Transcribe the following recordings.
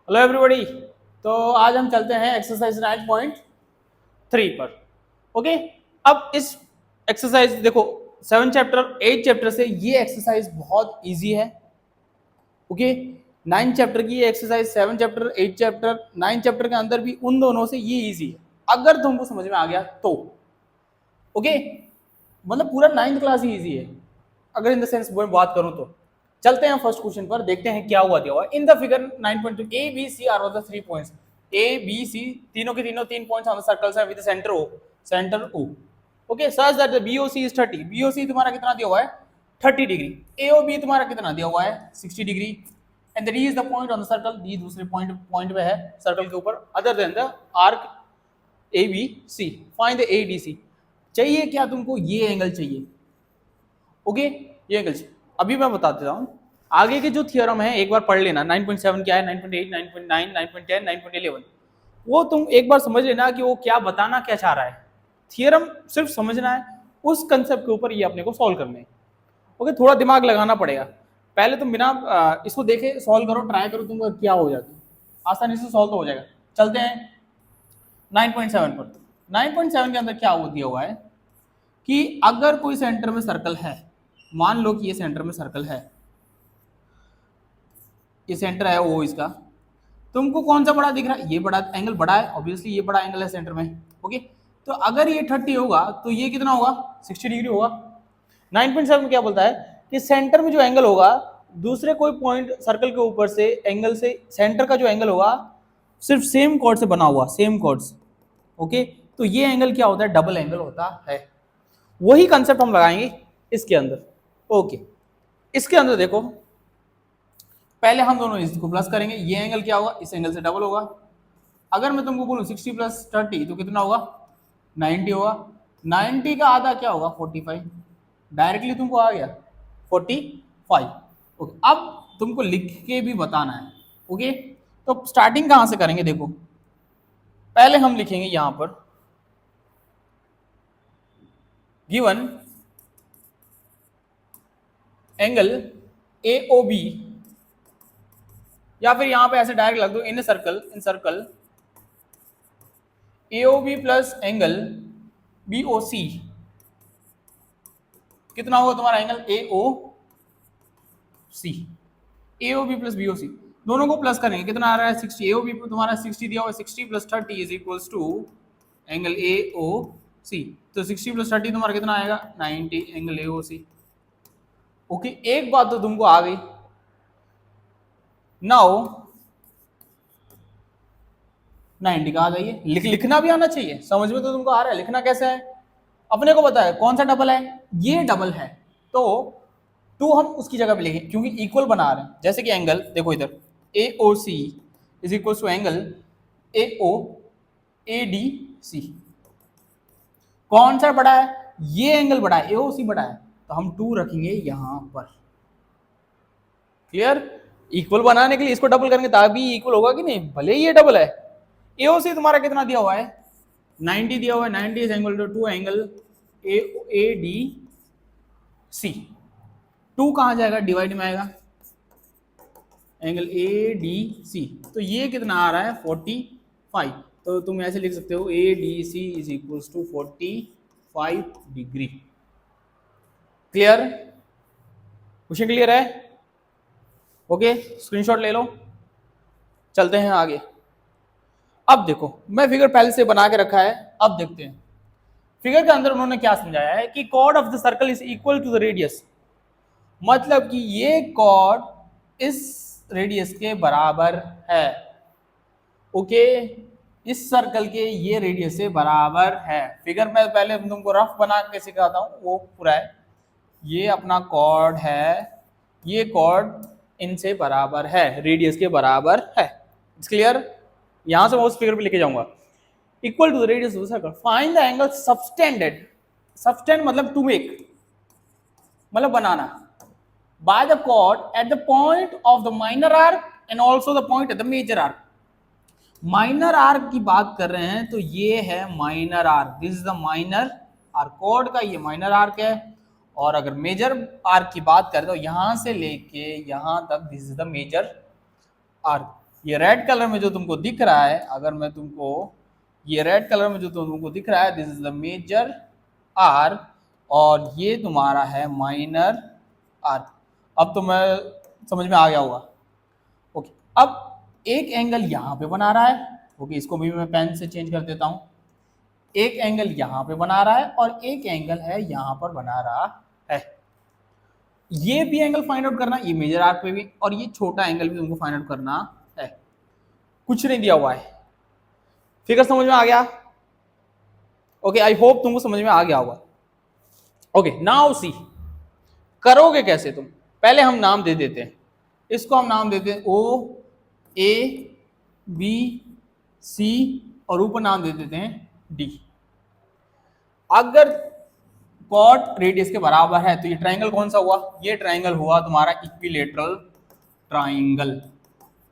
Hello everybody. तो आज हम चलते हैं एक्सरसाइज 9.3 पर। ओके, अब इस एक्सरसाइज देखो 7 चैप्टर 8 चैप्टर से ये एक्सरसाइज बहुत इजी है। ओके, 9 चैप्टर की ये एक्सरसाइज 7 चैप्टर 8 चैप्टर 9 चैप्टर के अंदर भी उन दोनों से ये इजी है अगर तुमको समझ में आ गया तो। ओके, मतलब पूरा 9th क्लास ही इजी है अगर इन द सेंस बात करूं तो। चलते हैं फर्स्ट क्वेश्चन पर, देखते हैं क्या हुआ दिया हुआ in the figure 9.2 A B C are the 3 points. A B C तीनों के तीनों 3 पॉइंट्स ऑन द सर्कल्स हैं with centre O. Centre O. Okay, such that the BOC is 30। BOC तुम्हारा कितना दिया हुआ है 30 डिग्री। एओबी तुम्हारा कितना दिया हुआ है 60 डिग्री। And D is the point on the circle. D दूसरे पॉइंट पे है सर्कल के ऊपर other than the arc A B C. Find the A D C. चाहिए क्या तुमको, ये एंगल चाहिए। ओके, ये एंगल चाहिए। अभी मैं बता देता हूँ आगे के जो थियरम है, एक बार पढ़ लेना। 9.7 क्या है, 9.8, 9.9, 9.10, 9.11 वो तुम एक बार समझ लेना कि वो क्या बताना क्या चाह रहा है। थियरम सिर्फ समझना है, उस कंसेप्ट के ऊपर ये अपने को सॉल्व करने है। ओके, थोड़ा दिमाग लगाना पड़ेगा। पहले तुम बिना इसको देखे सॉल्व करो, ट्राई करो, तुमको क्या हो जाती है, आसानी से सॉल्व तो हो जाएगा। चलते हैं 9.7 पर। 9.7 के अंदर क्या वो दिया हुआ है कि अगर कोई सेंटर में सर्कल है, मान लो कि ये सेंटर में सर्कल है, ये सेंटर है वो इसका, तुमको कौन सा बड़ा दिख रहा है, ये बड़ा एंगल बड़ा है ऑब्वियसली, ये बड़ा एंगल है सेंटर में। ओके, तो अगर ये 30 होगा तो ये कितना होगा 60 डिग्री होगा। 9.7 क्या बोलता है कि सेंटर में जो एंगल होगा दूसरे कोई पॉइंट सर्कल के ऊपर से एंगल से सेंटर का जो एंगल होगा सिर्फ सेम कॉर्ड से बना हुआ, सेम कॉर्ड्स। ओके, तो ये एंगल क्या होता है, डबल एंगल होता है। वही कंसेप्ट हम लगाएंगे इसके अंदर। ओके, इसके अंदर देखो पहले हम दोनों इसको प्लस करेंगे, ये एंगल क्या होगा इस एंगल से डबल होगा। अगर मैं तुमको बोलूं 60 प्लस 30 तो कितना होगा 90 होगा। 90 का आधा क्या होगा 45। डायरेक्टली तुमको आ गया 45। ओके, अब तुमको लिख के भी बताना है। ओके, तो स्टार्टिंग कहां से करेंगे, देखो पहले हम लिखेंगे यहां पर given angle A O B, या फिर यहां पे ऐसे डायरेक्ट लग दो in circle A O B plus angle B O C. कितना होगा तुम्हारा angle A O C. A O B plus B O C दोनों को प्लस करेंगे, कितना आ रहा है 60। ए ओ बी तुम्हारा 60 दिया हुआ है, 60 plus 30 is equals to angle A O C. तो 60 प्लस 30 तुम्हारा कितना आएगा 90 angle A O C. Okay, एक बात तो तुमको आ गई। नाउ 90 का आ जाइए, लिखना भी आना चाहिए, समझ में तो तुमको आ रहा है, लिखना कैसे है अपने को पता है कौन सा डबल है, ये डबल है तो 2 हम उसकी जगह पे लिखेंगे क्योंकि इक्वल बना रहे हैं। जैसे कि एंगल देखो इधर A O C is equal to angle A O A D C. कौन सा बड़ा है, ये एंगल बड़ा है, ए ओ सी बड़ा है, तो हम 2 रखेंगे यहां पर। क्लियर, इक्वल बनाने के लिए इसको डबल करेंगे तभी इक्वल होगा कि नहीं, भले ही ये डबल है। एओसी तुम्हारा कितना दिया हुआ है 90 दिया हुआ है, 90 is angle to angle A D C. 2 कहां जाएगा डिवाइड में आएगा एंगल ए डी सी, तो ये कितना आ रहा है 45। तो तुम ऐसे लिख सकते हो A D C is equal to 45 degree. Clear, question clear है। ओके, स्क्रीनशॉट ले लो, चलते हैं आगे। अब देखो मैं फिगर पहले से बना के रखा है, अब देखते हैं फिगर के अंदर उन्होंने क्या समझाया है कि chord of the circle is equal to the radius. मतलब कि ये कॉर्ड इस रेडियस के बराबर है। ओके, इस सर्कल के ये रेडियस से बराबर है। फिगर में पहले तुमको रफ बना के सिखाता हूं, वो पूरा है। ये अपना कॉर्ड है, ये कॉर्ड इनसे बराबर है, रेडियस के बराबर है। इट्स क्लियर, यहां से मैं उस फिगर पे लेके जाऊंगा। Equal to the radius of the circle, find the angle subtended. Subtend मतलब टू मेक, मतलब बनाना, by the chord at the point of the minor arc and also the point at the major arc. Minor arc की बात कर रहे हैं तो ये है minor arc, this is the minor arc, chord का ये माइनर आर्क है। और अगर मेजर आर्क की बात करें तो यहां से लेके यहां तक this is the major arc. ये रेड कलर में जो तुमको दिख रहा है, अगर मैं तुमको ये रेड कलर में जो तुमको दिख रहा है, this is the major arc और ये तुम्हारा है माइनर आर्क। अब तो मैं समझ में आ गया होगा। ओके, अब एक एंगल यहाँ पे बना रहा है। ओके, इसको भी मैं पेन से चेंज कर देता हूँ। एक एंगल यहाँ पे बना रहा है और एक एंगल है यहाँ पर बना रहा है। ये भी एंगल फाइंड आउट करना, ये मेजर आर्क पे भी, और ये छोटा एंगल भी तुमको फाइंड आउट करना है। कुछ नहीं दिया हुआ है। फिगर समझ में आ गया? ओके, आई होप तुमको समझ में आ गया होगा। ओके, नाउ सी करोगे कैसे तुम। पहले हम नाम दे देते हैं, इसको हम नाम देते हैं ओ ए बी सी और ऊपर नाम दे देते हैं डी। अगर कॉर्ड रेडियस के बराबर है तो ये ट्राइंगल कौन सा हुआ? ये ट्राइंगल हुआ तुम्हारा इक्विलेटरल ट्राइंगल।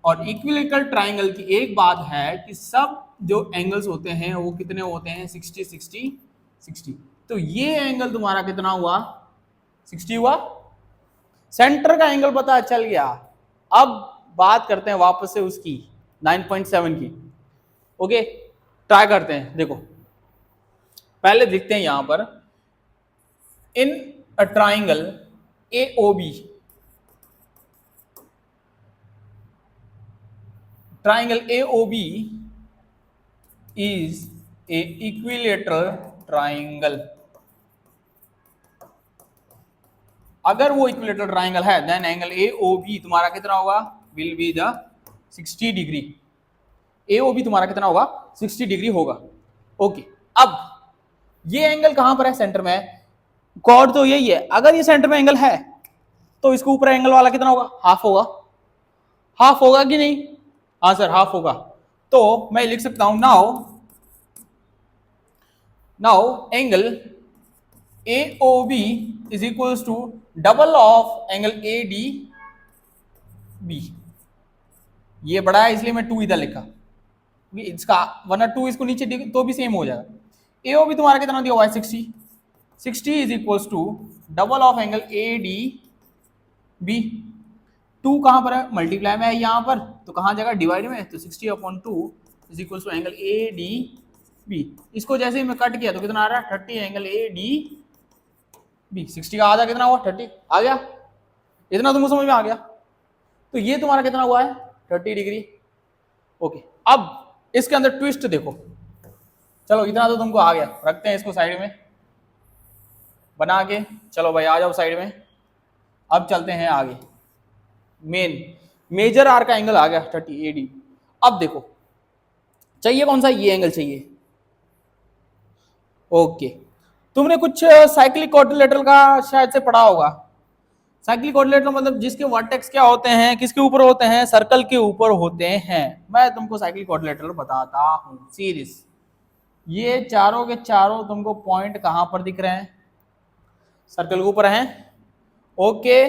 और इक्विलेटरल ट्राइंगल की एक बात है कि सब जो एंगल्स होते हैं वो कितने होते हैं? 60 60 60। तो ये एंगल तुम्हारा कितना हुआ? 60 हुआ। सेंटर का एंगल पता चल गया। अब बात करते हैं वापस से उसकी 9.7 की। ओके, ट्राई करते हैं। देखो पहले देखते हैं यहां पर in a triangle AOB, triangle AOB is a equilateral triangle। अगर वो इक्विलेटरल ट्राइंगल है देन एंगल AOB तुम्हारा कितना होगा? Will be the 60 degree. AOB तुम्हारा कितना होगा? 60 डिग्री होगा। ओके, अब ये एंगल कहां पर है? सेंटर में है। कॉर्ड तो यही है। अगर ये सेंटर में एंगल है तो इसके ऊपर एंगल वाला कितना होगा? हाफ होगा। हाफ होगा कि नहीं? हाँ सर, हाफ होगा। तो मैं लिख सकता हूं now angle AOB is equals to double of angle ADB। ये बड़ा है इसलिए मैं 2 इधर लिखा, इसका वरना 2 इसको नीचे तो भी सेम हो जाएगा। AOB तुम्हारा कितना दिया हुआ है? 60। 60 is equals to double of angle ADB। 2 कहां पर है? मल्टीप्लाई में है यहाँ पर, तो कहां जाएगा? डिवाइड में। तो 60/2 is equals to angle ADB। इसको जैसे ही मैं कट किया तो कितना आ रहा है? 30 एंगल ADB। 60 का आधा कितना हुआ? 30 आ गया। इतना तुमको समझ में आ गया? तो ये तुम्हारा कितना हुआ है? 30 डिग्री। ओके, अब इसके अंदर ट्विस्ट देखो। चलो इतना तो तुमको आ गया, रखते हैं इसको साइड में बना के। चलो भाई आ जाओ साइड में। अब चलते हैं आगे। मेजर आर का एंगल आ गया 30 AD। अब देखो चाहिए कौन सा? ये एंगल चाहिए। ओके, तुमने कुछ साइक्लिक क्वाड्रिलेटरल का शायद से पढ़ा होगा। साइक्लिक क्वाड्रिलेटरल मतलब जिसके वर्टेक्स क्या होते हैं? किसके ऊपर होते हैं? सर्कल के ऊपर होते हैं। मैं तुमको साइक्लिक क्वाड्रिलेटरल बताता हूं सीरीज। ये चारों के चारों तुमको पॉइंट कहां पर दिख रहे हैं? सर्कल के ऊपर हैं। ओके,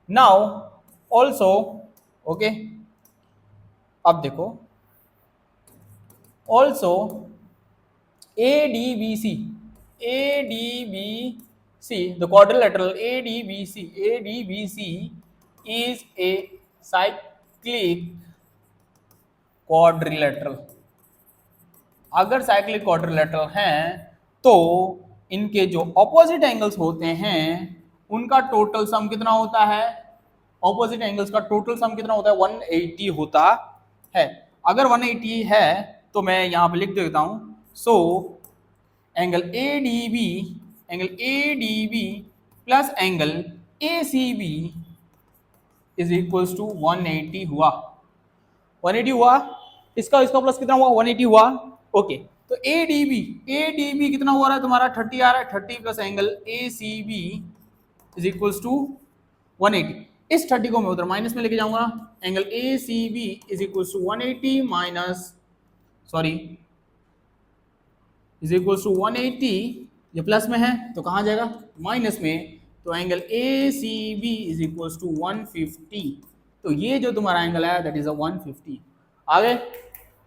नाउ ऑल्सो ओके, अब देखो also ADBC the quadrilateral ADBC is a cyclic quadrilateral। अगर साइक्लिक क्वाड्रिलेटरल हैं तो इनके जो ऑपोजिट एंगल्स होते हैं उनका टोटल सम कितना होता है? ऑपोजिट एंगल्स का टोटल सम कितना होता है? 180 होता है। अगर 180 है तो मैं यहां पे लिख देता हूं। So angle ADB plus angle ACB is equals to 180 हुआ। 180 हुआ। इसका प्लस कितना हुआ? 180 हुआ। ओके, तो ADB कितना हुआ रहा है तुम्हारा? 30 आ रहा है। 30 plus angle ACB is equals to 180। इस 30 को मैं उधर माइनस में लेके जाऊंगा। Angle ACB is equals to 180 minus is equals to 180। ये प्लस में है तो कहां जाएगा? माइनस में। तो angle ACB is equals to 150। तो ये जो तुम्हारा एंगल है दैट इज 150। आगे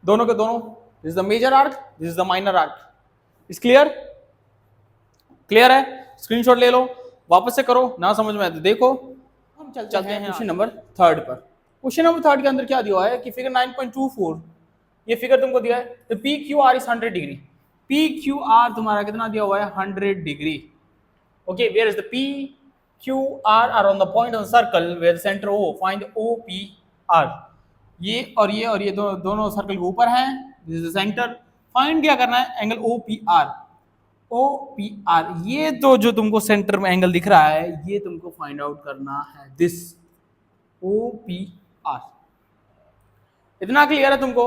दोनों के दोनों, this is the major arc, this is the minor arc. Is clear? Clear है? स्क्रीनशॉट ले लो, वापस से करो, ना समझ में आए तो देखो। हम चलते हैं क्वेश्चन नंबर 3 पर। क्वेश्चन नंबर 3 के अंदर क्या दिया हुआ है कि फिगर 9.24 ये फिगर तुमको दिया है, तो P Q R is 100 degree. P Q R तुम्हारा कितना दिया हुआ है 100 degree. Okay, where is the P Q R on the point of circle where centre O, find O P R. ये और ये दोनों सर्कल के ऊपर हैं, this is the centre. Find क्या करना है, angle O P R. O P R, ये तो जो तुमको सेंटर में एंगल दिख रहा है ये तुमको फाइंड आउट करना है, दिस ओ पी आर। इतना क्लियर है तुमको?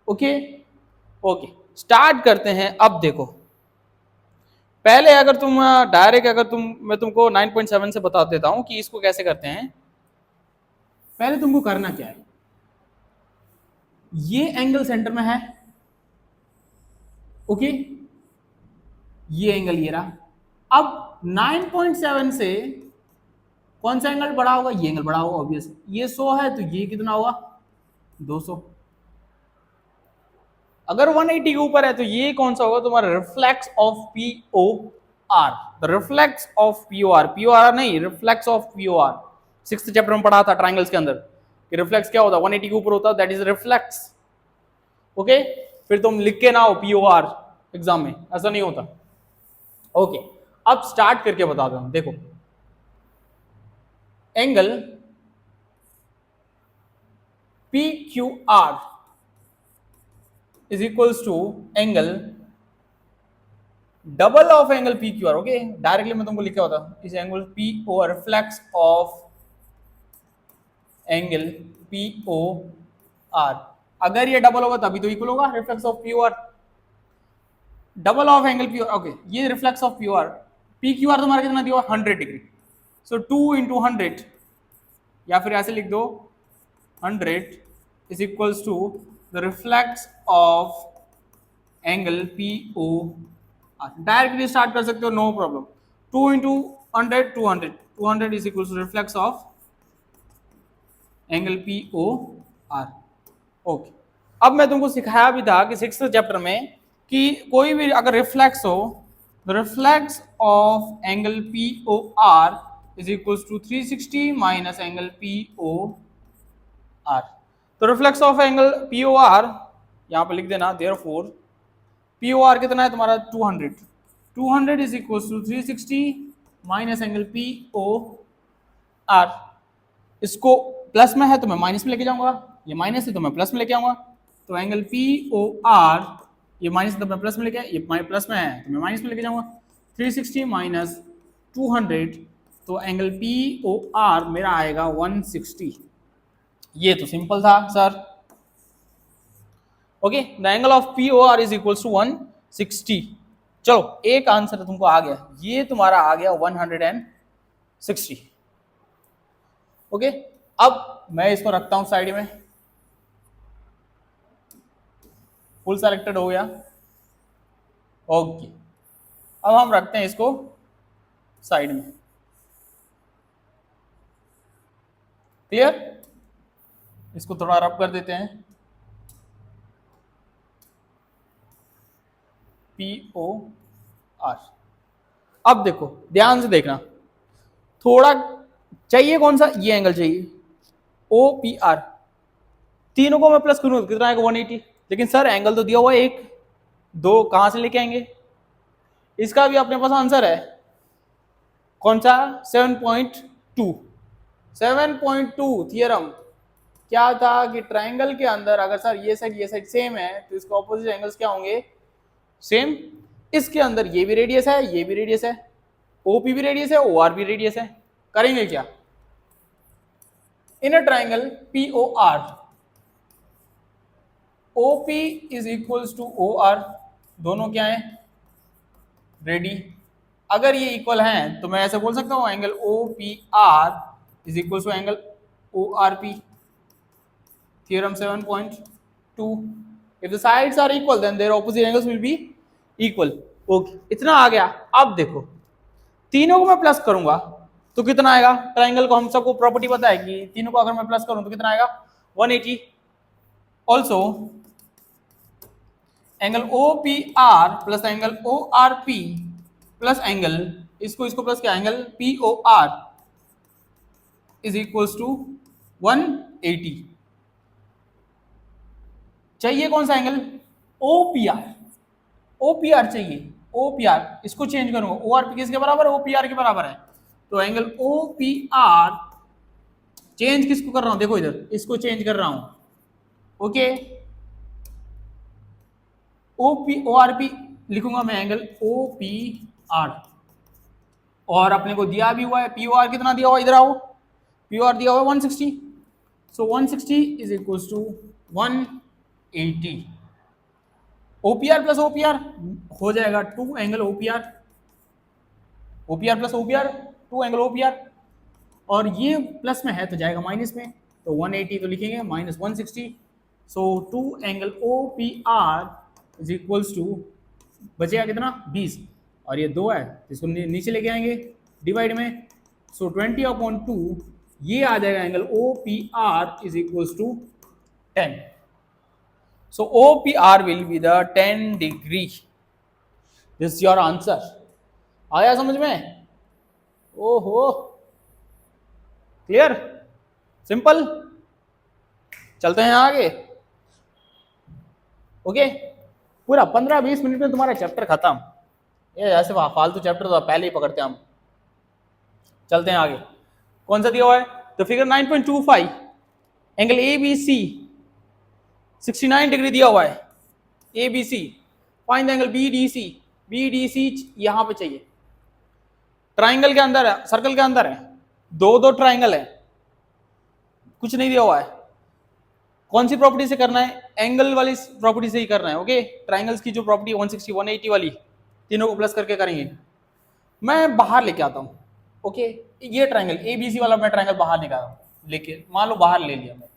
ओके ओके, स्टार्ट करते हैं। अब देखो, पहले अगर तुम डायरेक्ट मैं तुमको 9.7 से बता देता हूं कि इसको कैसे करते हैं। पहले तुमको करना क्या है, ये एंगल सेंटर में है, ओके, ये एंगल ये रहा। अब 9.7 से कौन सा एंगल बड़ा होगा, ये एंगल बड़ा होगा ऑब्वियस। ये 100 है तो ये कितना होगा 200। अगर 180 के ऊपर है तो ये कौन सा होगा तुम्हारा reflex of P O R, the reflex of P O R. P O R नहीं, reflex of P O R. 6th chapter में पढ़ा था ट्राइंगल्स के अंदर कि रिफ्लेक्स क्या होता है, 180 के ऊपर होता है, दैट इज रिफ्लेक्स। ओके, फिर तुम लिख के ना हो पी ओ आर एग्जाम में, ऐसा नहीं होता। ओके, अब स्टार्ट करके बता दो। देखो, angle P Q R is equals to angle double of angle P Q R. Okay, directly मैं तुमको लिखा होता इस angle P O reflex of angle P O R. अगर ये डबल होगा तभी तो इक्वल होगा reflex of P O R. Double of angle P O R, okay, ये reflex of P O R. P Q R तुम्हारा कितना दिया 100 डिग्री, सो 2 into 100, या फिर ऐसे लिख दो 100 is equals to the reflex of angle PO। Directly start कर सकते हो, no problem. 2 into 100 200, 200 is equals to reflex of angle POR। Okay, अब मैं तुमको सिखाया भी था कि 6th चैप्टर में कि कोई भी अगर रिफ्लेक्स हो, the reflex of angle POR is equals to 360 minus angle POR। तो रिफ्लेक्स ऑफ एंगल POR यहां पे लिख देना, therefore POR कितना है तुम्हारा 200। 200 is equals to 360 minus angle POR। इसको प्लस में है तो मैं माइनस में लेके जाऊंगा, ये माइनस है तो मैं प्लस में लेके आऊंगा। तो एंगल POR, ये माइनस है तो मैं प्लस में लेके, ये प्लस में है तो मैं माइनस में लेके जाऊंगा। 360 माइनस 200, तो एंगल POR मेरा आएगा 160। ये तो सिंपल था sir. Okay, the angle of POR is equals to 160। चलो, एक आंसर तुमको आ गया, ये तुम्हारा आ गया 160। ओके, अब मैं इसको रखता हूं साइड में, फुल सेलेक्टेड हो गया। ओके, अब हम रखते हैं इसको साइड में। क्लियर? इसको थोड़ा रब कर देते हैं, POR। अब देखो, ध्यान से देखना, थोड़ा चाहिए कौन सा, ये एंगल चाहिए OPR। तीनों को मैं प्लस करूँ कितना आएगा 180, लेकिन सर एंगल तो दिया हुआ है एक, दो कहां से लेके आएंगे? इसका भी अपने पास आंसर है, कौन सा 7.2। 7.2 थियरम क्या था कि ट्रायंगल के अंदर अगर सर ये साइड सेम है तो इसके ऑपोजिट एंगल्स क्या होंगे, सेम। इसके अंदर ये भी रेडियस है, ये भी रेडियस है, OP भी रेडियस है, OR भी रेडियस है। करेंगे क्या, in a triangle POR OP is equals to OR, दोनों क्या है रेडी। अगर ये इक्वल हैं तो मैं ऐसे बोल सकता हूं angle OPR is equals to angle ORP। Theorem 7.2, if the sides are equal then their opposite angles will be equal। Okay, इतना आ गया। अब देखो, तीनों को मैं प्लस करूंगा तो कितना आएगा, ट्रायंगल को हम सबको प्रॉपर्टी पता है कि तीनों को अगर मैं प्लस करूं तो कितना आएगा 180। Also angle OPR plus angle ORP plus angle इसको प्लस क्या, angle POR is equals to 180। चाहिए कौन सा एंगल? OPR। OPR चाहिए, OPR। इसको चेंज करूंगा, ORP किसके बराबर है? OPR के बराबर है। तो एंगल OPR चेंज किसको कर रहा हूं? देखो इधर, इसको चेंज कर रहा हूं। ओके, ORP लिखूंगा मैं, एंगल OPR। और अपने को दिया भी हुआ है POR, कितना दिया हुआ है? इधर आओ, POR दिया हुआ है 160। So 160 is equal to 180। OPR plus OPR हो जाएगा 2 angle OPR। OPR plus OPR 2 angle OPR। और ये प्लस में है तो जाएगा माइनस में, तो 180 तो लिखेंगे minus 160। So 2 angle OPR is equals to, बचेगा कितना? 20। और ये 2 है तो इसको नीचे लेके आएंगे डिवाइड में। सो 20/2 ये आ जाएगा angle OPR is equals to 10। So OPR will be the 10 degree. This is your answer. आया समझ में? ओहो, क्लियर, सिंपल। चलते हैं आगे। ओके, पूरा 15-20 मिनट में तुम्हारा चैप्टर खत्म। ये ऐसे फालतू चैप्टर तो पहले ही पकड़ते हैं हम। चलते हैं आगे। कौन सा दिया हुआ है? तो फिगर 9.25 एंगल ABC 69 डिग्री दिया हुआ है। ABC find the angle BDC। BDC यहां पे चाहिए, ट्राइंगल के अंदर है, सर्कल के अंदर है, दो ट्राइंगल है, कुछ नहीं दिया हुआ है। कौन सी प्रॉपर्टी से करना है? एंगल वाली प्रॉपर्टी से ही करना है। ओके, ट्राइंगल्स की जो प्रॉपर्टी 160 180 वाली, तीनों को प्लस करके करेंगे। मैं बाहर लेके आता हूँ। ओके, ये ट्राइंगल ABC वाला मैं ट्राइंगल बाहर लेके आता हूँ, लेके मान लो बाहर ले लिया मैं।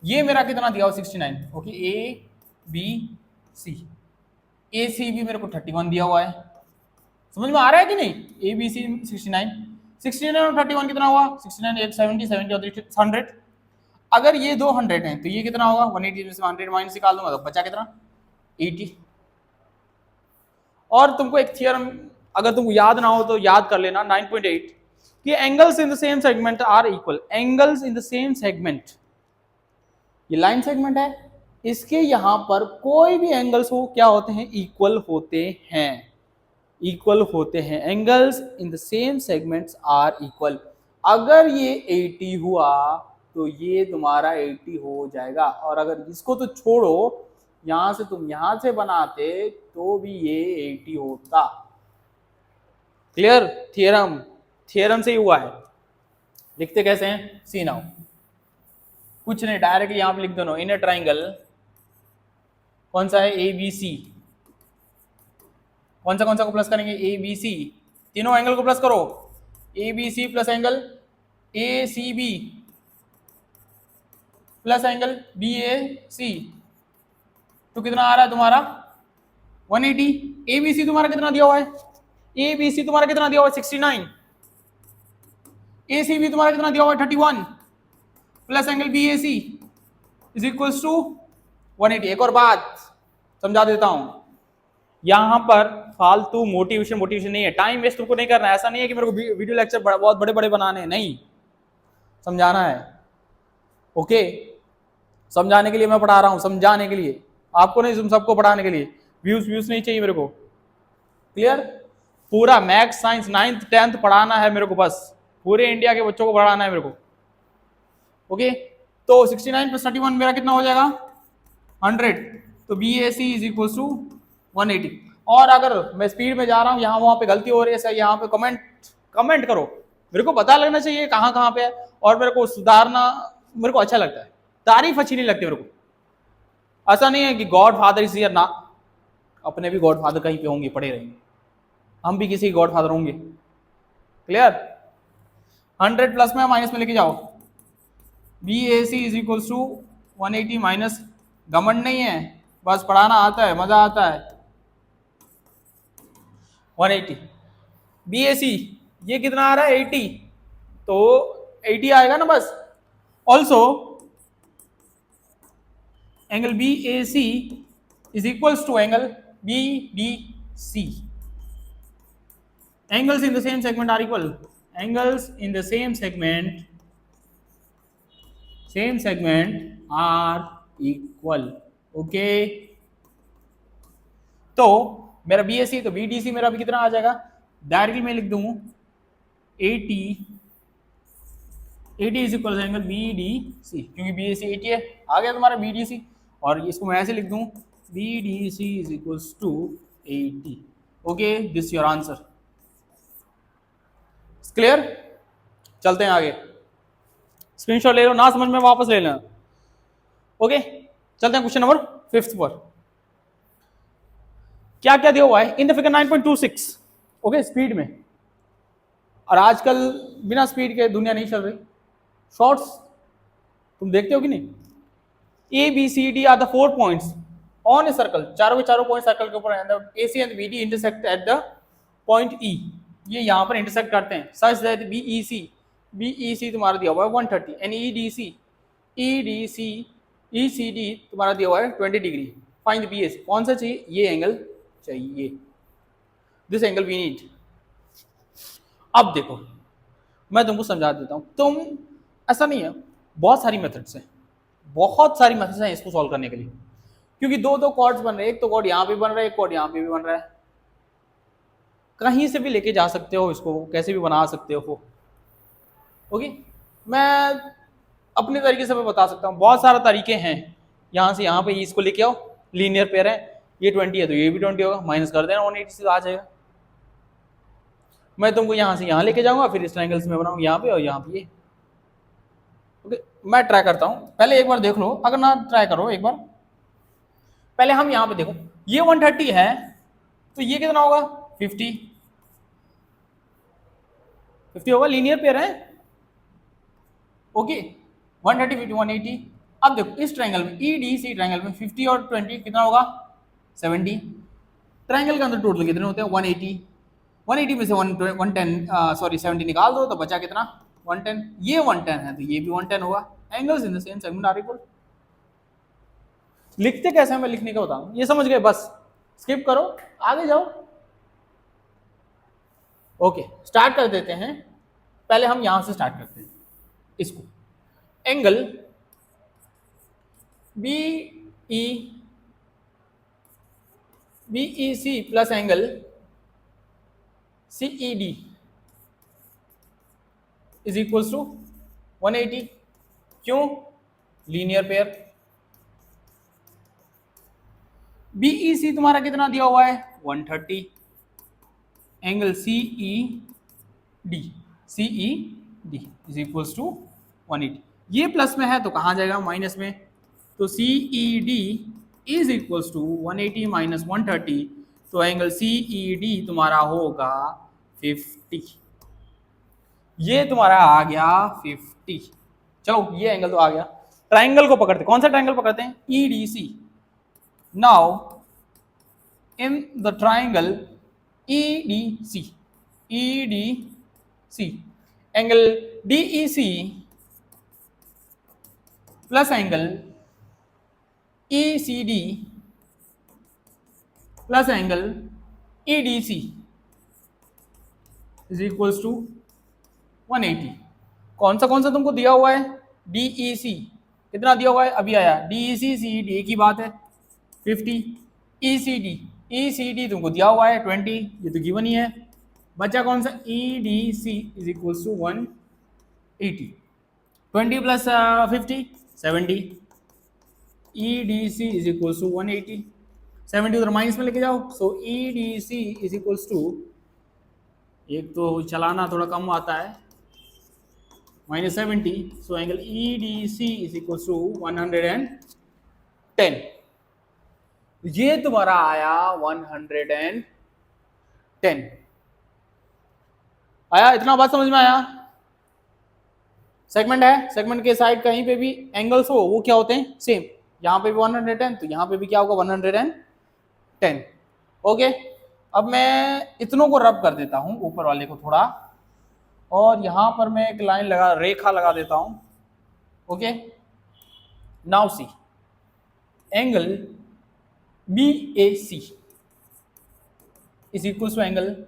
ये मेरा कितना दिया हुआ? 69। ओके, ABC, AC भी मेरे को 31 दिया हुआ है। समझ में आ रहा है कि नहीं? ABC 69 और 31 कितना हुआ? 69 8 70 70 और 100। अगर ये 200 है तो ये कितना होगा? 180 में से 100 माइनस निकाल दूंगा तो बचा कितना? 80। और तुमको एक थियरम अगर तुमको याद ना हो तो याद कर लेना, 9.8 कि angles in the same segment are equal. Angles in the same segment, ये लाइन सेगमेंट है, इसके यहां पर कोई भी एंगल्स हो क्या होते हैं? इक्वल होते हैं, इक्वल होते हैं। Angles in the same segments are equal. अगर ये 80 हुआ तो ये तुम्हारा 80 हो जाएगा, और अगर इसको तो छोड़ो, यहां से तुम यहां से बनाते तो भी ये 80 होता। क्लियर? थियरम, थियरम से ही हुआ है। लिखते कैसे हैं? सी नाउ, कुछ नहीं, डायरेक्टली यहां पे लिख दो। इन ए ट्राइंगल, कौन सा है? ABC। कौन सा को प्लस करेंगे? ABC, तीनों एंगल को प्लस करो। ABC plus angle ACB plus angle BAC, तो कितना आ रहा है तुम्हारा? 180। ABC तुम्हारा कितना दिया हुआ है? ABC तुम्हारा कितना दिया हुआ है? 69। ACB तुम्हारा कितना दिया हुआ है? 31 plus angle BAC is equals to 180। एक और बात समझा देता हूं, यहां पर फालतू मोटिवेशन नहीं है, टाइम वेस्ट तुमको नहीं करना है। ऐसा नहीं है कि मेरे को वीडियो लेक्चर बहुत बड़े बड़े बनाने हैं, नहीं, समझाना है। ओके, समझाने के लिए मैं पढ़ा रहा हूं, समझाने के लिए, आपको नहीं, तुम सबको पढ़ाने के लिए। व्यूज नहीं चाहिए मेरे को। क्लियर? पूरा मैथ्स साइंस 9th 10th पढ़ाना है मेरे को, बस पूरे इंडिया के बच्चों को पढ़ाना है मेरे को। ओके, तो 69 प्लस 31 मेरा कितना हो जाएगा? 100। तो BAC इज इक्वल टू 180। और अगर मैं स्पीड में जा रहा हूं, यहां वहां पे गलती हो रही है सर, यहां पे कमेंट करो, मेरे को पता लगना चाहिए कहां पे है, और मेरे को सुधारना मेरे को अच्छा लगता है। तारीफ अच्छी नहीं लगती मेरे को। ऐसा नहीं है कि गॉड फादर इज हियर ना, अपने भी गॉड फादर कहीं पे होंगे, पड़े रहेंगे, हम भी किसी गॉड फादर होंगे। क्लियर? 100 प्लस में माइनस में लेके जाओ। BAC is equal to 180 minus, घमंड नहीं है, बस पढ़ाना आता है, मजा आता है। 180 BAC ये कितना आ रहा है? 80, तो 80 आएगा ना बस। Also angle BAC is equals to angle BDC। Angles in the same segment are equal. Angles in the same segment same segment are equal. Okay, तो मेरा बी ए सी, तो बी डी सी मेरा भी कितना आ जाएगा, डायरेक्टली मैं लिख दूं A T, A T is equal angle B D C, क्योंकि बी ए सी 80 है, आ गया तुम्हारा बी डी सी। और इसको मैं ऐसे लिख दूं B D C is equal to 80। Okay, this your answer. Clear, चलते हैं आगे, स्क्रीनशॉट ले लो, ना समझ में वापस ले लेना। ओके, चलते हैं क्वेश्चन नंबर 5 पर। क्या क्या दिया हुआ है इन द फिगर 9.26। ओके, स्पीड में, और आजकल बिना स्पीड के दुनिया नहीं चल रही। शॉर्ट्स तुम देखते हो कि नहीं, A B C D are the 4 points on a circle, चारों के चारों पॉइंट सर्कल के ऊपर, A C and B D intersect at the point E, ये यहां पर इंटरसेक्ट करते हैं, सच दैट बी ई सी तुम्हारा दिया हुआ है 130 and E D C D तुम्हारा दिया हुआ है 20 डिग्री। फाइंड बी एस, कौन सा चाहिए, ये एंगल चाहिए, दिस एंगल वी नीड। अब देखो मैं तुमको समझा देता हूं, तुम, ऐसा नहीं है, बहुत सारी मेथड्स हैं, बहुत सारी मेथड्स हैं इसको सॉल्व करने के लिए, क्योंकि दो दो कॉर्ड्स बन रहे हैं, एक तो कॉर्ड यहाँ पे बन रहा है, एक कॉर्ड यहाँ पे भी बन रहा है, कहीं से भी लेके जा सकते हो इसको, कैसे भी बना सकते हो। ओके, मैं अपने तरीके से मैं बता सकता हूँ, बहुत सारे तरीके हैं, यहाँ से यहाँ पे इसको लेके आओ, लीनियर पेयर है, ये 20 है तो ये भी 20 होगा, माइनस कर देना 180 से आ जाएगा। मैं तुमको यहाँ से यहाँ लेके जाऊंगा, फिर इस ट्रायंगल्स में बनाऊंगा यहाँ पे और यहाँ पे ये। ओके, मैं ट्राई करता हूँ, पहले एक बार देख लो, अगर ना ट्राई करो एक बार, पहले हम यहाँ पे देखो, ये 130 है तो ये कितना होगा 50 होगा, लीनियर पेयर है। ओके, 130 50 180। अब देखो इस ट्रायंगल में, ई डी सी ट्रायंगल में 50 और 20 कितना होगा 70। ट्रायंगल के अंदर टोटल कितने होते हैं 180, 180 में से 70 निकाल दो तो बचा कितना 110, ये 110 है तो ये भी 110 होगा। Angles in the same segment are equal. लिखते कैसे, मैं लिखने का बताऊं, ये समझ गए, बस स्किप करो, आगे जाओ। ओके, स्टार्ट कर देते हैं, पहले हम यहां से स्टार्ट करते हैं इसको, angle B E C plus angle C E D is equals to 180। क्यों, लीनियर पेयर। बी सी तुम्हारा कितना दिया हुआ है 130, angle C E D is equals to 180। ये प्लस में है तो कहाँ जाएगा माइनस में, तो C E D is equals to 180 minus 130, तो एंगल सी ई डी तुम्हारा होगा 50। ये तुम्हारा आ गया 50। चलो ये एंगल तो आ गया। ट्राइंगल को पकड़ते, कौन सा ट्राइंगल पकड़ते हैं, E D C. Now in the triangle E D C angle D E C plus angle E C D plus angle E D C is equals to 180। कौन सा तुमको दिया हुआ है, डीई सी कितना दिया हुआ है, अभी आया, डीई सी सी डी की बात है 50, ई सी डी तुमको दिया हुआ है 20, ये तो गिवन ही है। बचा कौन सा, E D C is equals to 180, 20 plus 50 70, E D C is equals to 180, 70 उधर माइनस में लेके जाओ, so E D C is equals to, एक तो चलाना थोड़ा कम आता है, minus 70, so angle E D C is equals to 110। ये तुम्हारा आया 110 आया, इतना बात समझ में आया। सेगमेंट है, सेगमेंट के साइड कहीं पे भी एंगल्स हो वो क्या होते हैं सेम, यहाँ पे भी 110 तो यहाँ पे भी क्या होगा 110। ओके, अब मैं इतनों को रब कर देता हूँ ऊपर वाले को थोड़ा, और यहां पर मैं एक लाइन लगा, रेखा लगा देता हूं। Okay, now C angle B A C is equal to angle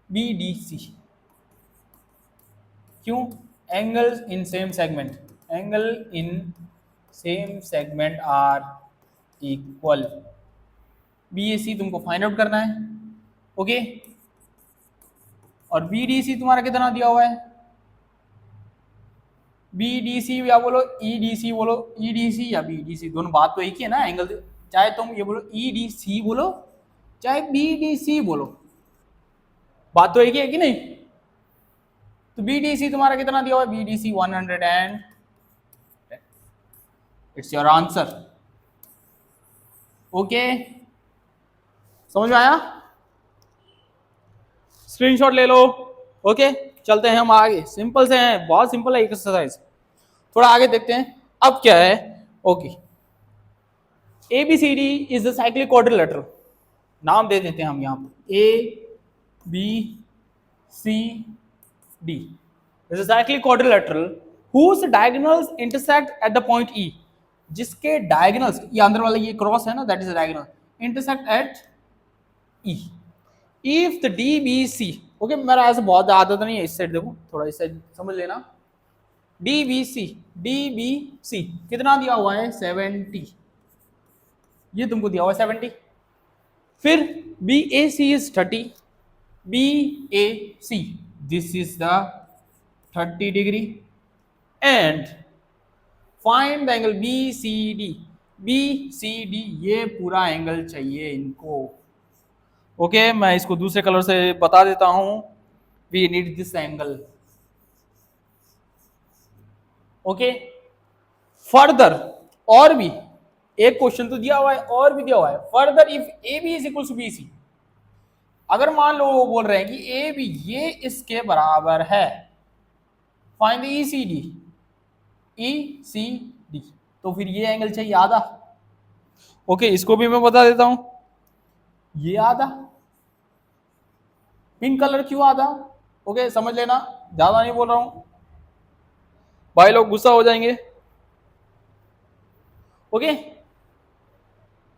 B D C. क्यों, angles in same segment, angle in same segment are equal. BAC तुमको फाइंड आउट करना है, ओके। और BDC तुम्हारा कितना दिया हुआ है? BDC या बोलो EDC बोलो, EDC या BDC दोनों बात तो एक ही है ना, एंगल चाहे तुम ये बोलो EDC बोलो चाहे BDC बोलो, बात तो एक ही है कि नहीं। तो BDC तुम्हारा कितना दिया हुआ है? BDC 100 and it's your answer, okay. समझ में आया? स्क्रीनशॉट ले लो, ओके। चलते हैं हम आगे, सिंपल से हैं, बहुत सिंपल है एक्सरसाइज। थोड़ा आगे देखते हैं अब क्या है, okay. ABCD is the cyclic quadrilateral, नाम दे देते हैं हम यहाँ पर, ABCD is the cyclic quadrilateral whose diagonals intersect at the point E, जिसके डायगोनल्स, ये अंदर वाला ये क्रॉस है ना, that is diagonal, intersect at E। If the DBC, okay, मेरा ऐसे बहुत आदत नहीं है, इस साइड देखो, थोड़ा इस साइड समझ लेना। DBC कितना दिया हुआ है? 70, ये तुमको दिया हुआ है 70। फिर BAC is 30, BAC this is the 30 degree and find the angle BCD ये पूरा एंगल चाहिए इनको, ओके। मैं इसको दूसरे कलर से बता देता हूं, we need this angle, okay. Further और भी एक क्वेश्चन तो दिया हुआ है, और भी दिया हुआ है, further if AB is equal to BC, अगर मान लो वो बोल रहे हैं कि AB ये इसके बराबर है, फाइंड ECD, तो फिर ये एंगल चाहिए आधा, ओके। इसको भी मैं बता देता हूं, ये आधा, पिंक कलर क्यों आधा, ओके, समझ लेना, ज्यादा नहीं बोल रहा हूं, भाई लोग गुस्सा हो जाएंगे, ओके।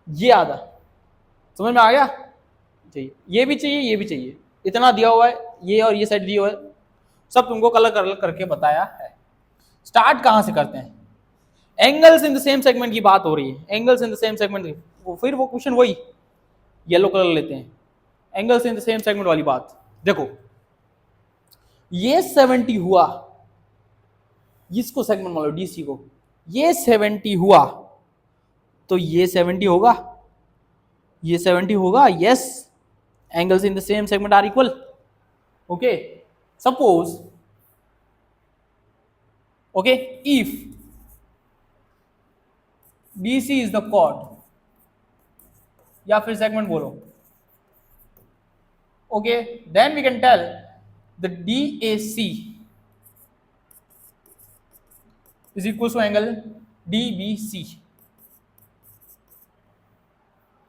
ये आधा समझ में आ गया? चाहिए, ये भी चाहिए, ये भी चाहिए, इतना दिया हुआ है, ये और ये साइड दिया हुआ है, सब तुमको कलर कलर करके बताया है। स्टार्ट कहां से करते हैं? Angles in the same segment की बात हो रही है, angles in the same segment, फिर वो क्वेश्चन वही येलो कलर लेते हैं, angles in the same segment वाली बात। देखो ये 70 हुआ, इसको सेगमेंट मान लो DC को, ये 70 हुआ तो ये 70 होगा, ये 70 होगा, yes. Angles in the same segment are equal, okay. Suppose, okay, if BC is the chord, या फिर सेगमेंट बोलो, okay, then we can tell the DAC is equal to angle DBC,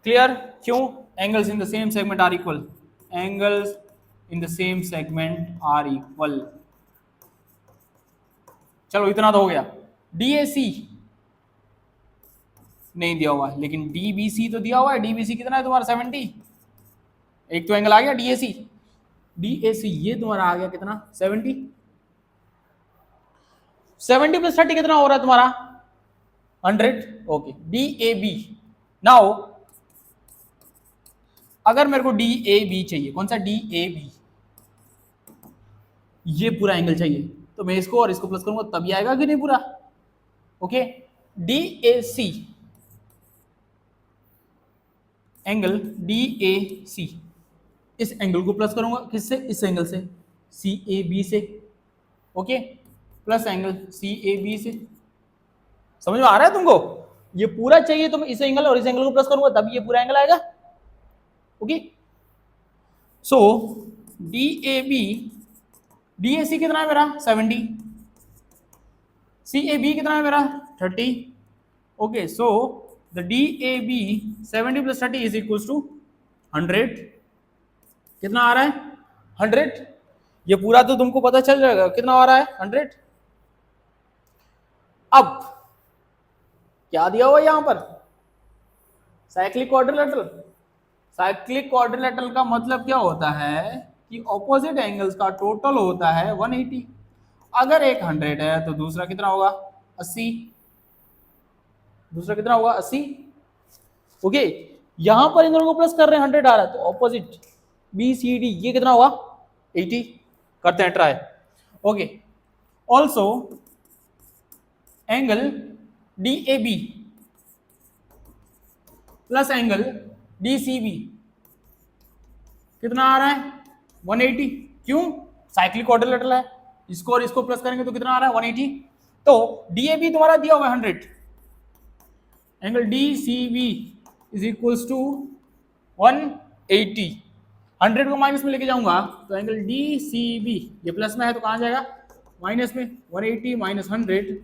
clear? क्यों? Angles in the same segment are equal, angles in the same segment are equal. चलो इतना तो हो गया। DAC नहीं दिया हुआ है, लेकिन DBC तो दिया हुआ है। DBC कितना है तुम्हारा? 70, एक तो एंगल आ गया DAC ये तुम्हारा आ गया कितना? 70 प्लस 30 कितना हो रहा है तुम्हारा? 100, ओके। DAB, नाउ अगर मेरे को DAB चाहिए, कौन सा DAB, ये पूरा एंगल चाहिए, तो मैं इसको और इसको प्लस करूंगा तभी आएगा कि नहीं पूरा, ओके। DAC एंगल DAC, इस एंगल को प्लस करूंगा किससे? इस एंगल से, CAB से, ओके, प्लस एंगल CAB से। समझ में आ रहा है तुमको? ये पूरा चाहिए तो मैं इस एंगल और इस एंगल को प्लस करूंगा तभी ये पूरा एंगल आएगा, ओके। सो DAC कितना है मेरा? 70, CAB कितना है मेरा? 30, okay. So the DAB 70 plus 30 is equal to 100, कितना आ रहा है? 100, ये पूरा तो तुमको पता चल जाएगा कितना आ रहा है, 100। अब क्या दिया हुआ है यहां पर? Cyclic quadrilateral. साइक्लिक क्वाड्रिलेटरल का मतलब क्या होता है कि ऑपोजिट एंगल्स का टोटल होता है 180। अगर एक 100 है तो दूसरा कितना होगा? 80, दूसरा कितना होगा 80। ओके, यहां पर इन दोनों को प्लस कर रहे हैं, 100 आ रहा है, तो ऑपोजिट बी सी डी ये कितना होगा 80। करते हैं try. Okay, also angle D A B plus angle D C B कितना आ रहा है 180। क्यों? साइक्लिक क्वाड्रिलेटरल है, इसको और इसको प्लस करेंगे तो कितना आ रहा है 180। तो डी ए बी तुम्हारा दिया हुआ है 100, angle D C B is equals to 180। 100 को माइनस में लेके जाऊंगा तो एंगल डी सी बी ये प्लस में है तो कहां जाएगा माइनस में, 180 माइनस 100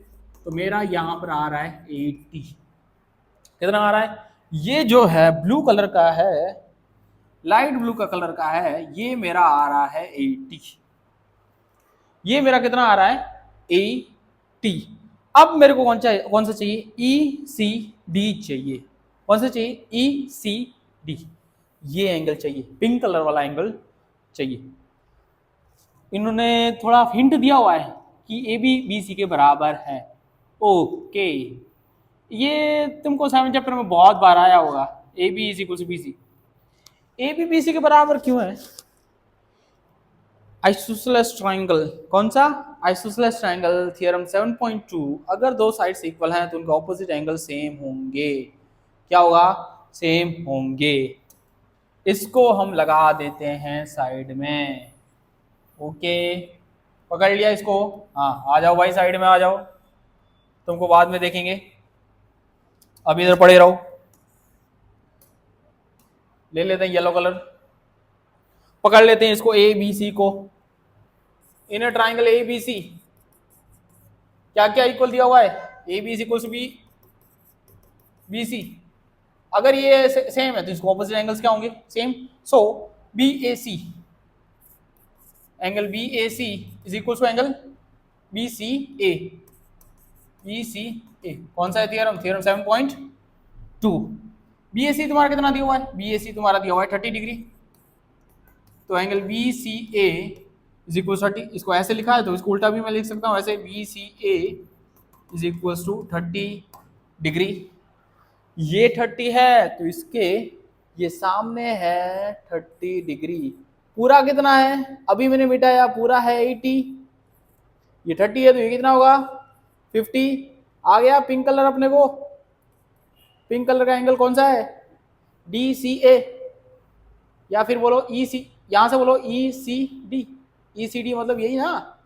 तो मेरा यहां पर आ रहा है 80। कितना आ रहा है? ये जो है ब्लू कलर का है, लाइट ब्लू का कलर का है, ये मेरा आ रहा है 80। ये मेरा कितना आ रहा है 80। अब मेरे को कौन सा चाहिए? ई सी डी चाहिए। कौन सा चाहिए? ई सी डी, ये एंगल चाहिए, पिंक कलर वाला एंगल चाहिए। इन्होंने थोड़ा हिंट दिया हुआ है कि ए बी बी सी के बराबर है। ओके, ये तुमको 7 चैप्टर में बहुत बार आया होगा, A B is equal to B C. A B B C के बराबर क्यों है? आइसोसेलेस ट्रायंगल, कौन सा? आइसोसेलेस ट्रायंगल थ्योरम 7.2, अगर दो साइड्स इक्वल हैं तो उनका ऑपोजिट एंगल सेम होंगे। क्या होगा? सेम होंगे। इसको हम लगा देते हैं साइड में। ओके, पकड़ लिया इसको। हाँ, आ जाओ भाई साइड में आ जाओ, तुमको बाद में देखेंगे, अभी इधर पड़े रहो। ले लेते हैं येलो कलर, पकड़ लेते हैं इसको ए बी सी को। Inner triangle A B C क्या क्या इक्वल दिया हुआ है? A B C equals B B C. अगर ये सेम है तो इसको ऑपोजिट एंगल्स क्या होंगे? Same. So B A C, angle B A C is equal to angle B C A. B C A कौन सा है theorem? Theorem 7.2। B A C तुम्हारा कितना दिया हुआ है? बी ए सी तुम्हारा दिया हुआ है 30 डिग्री, तो angle B C A is equal 30। इसको ऐसे लिखा है तो इसको उल्टा भी मैं लिख सकता हूँ ऐसे, B C A is equal to 30 degree. ये 30 है तो इसके ये सामने है 30 डिग्री। पूरा कितना है? अभी मैंने मिटाया, पूरा है 80। ये 30 है तो ये कितना होगा 50। आ गया पिंक कलर अपने को। पिंक कलर का एंगल कौन सा है? डी सी ए, या फिर बोलो ई सी, यहां से बोलो ई C D. E C D मतलब यही ना,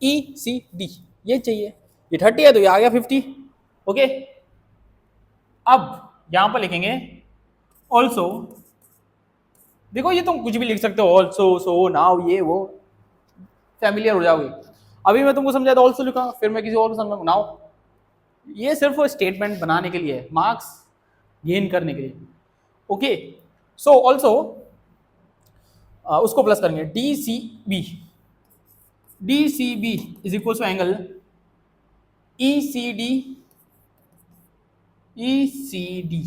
ई सी डी ये चाहिए। ये 30 है तो ये आ गया 50। ओके, अब यहां पर लिखेंगे ऑल्सो। देखो ये तुम कुछ भी लिख सकते हो, ऑल्सो, सो, नाउ, ये वो, फैमिलियर हो जाओगे। अभी मैं तुमको समझाया था ऑल्सो लिखा, फिर मैं किसी और को समझाऊंगा नाउ। ये सिर्फ स्टेटमेंट बनाने के लिए है, मार्क्स गेन करने के लिए। ओके, सो ऑल्सो उसको प्लस करेंगे D C B. D C B is equal to angle E C D, E C D,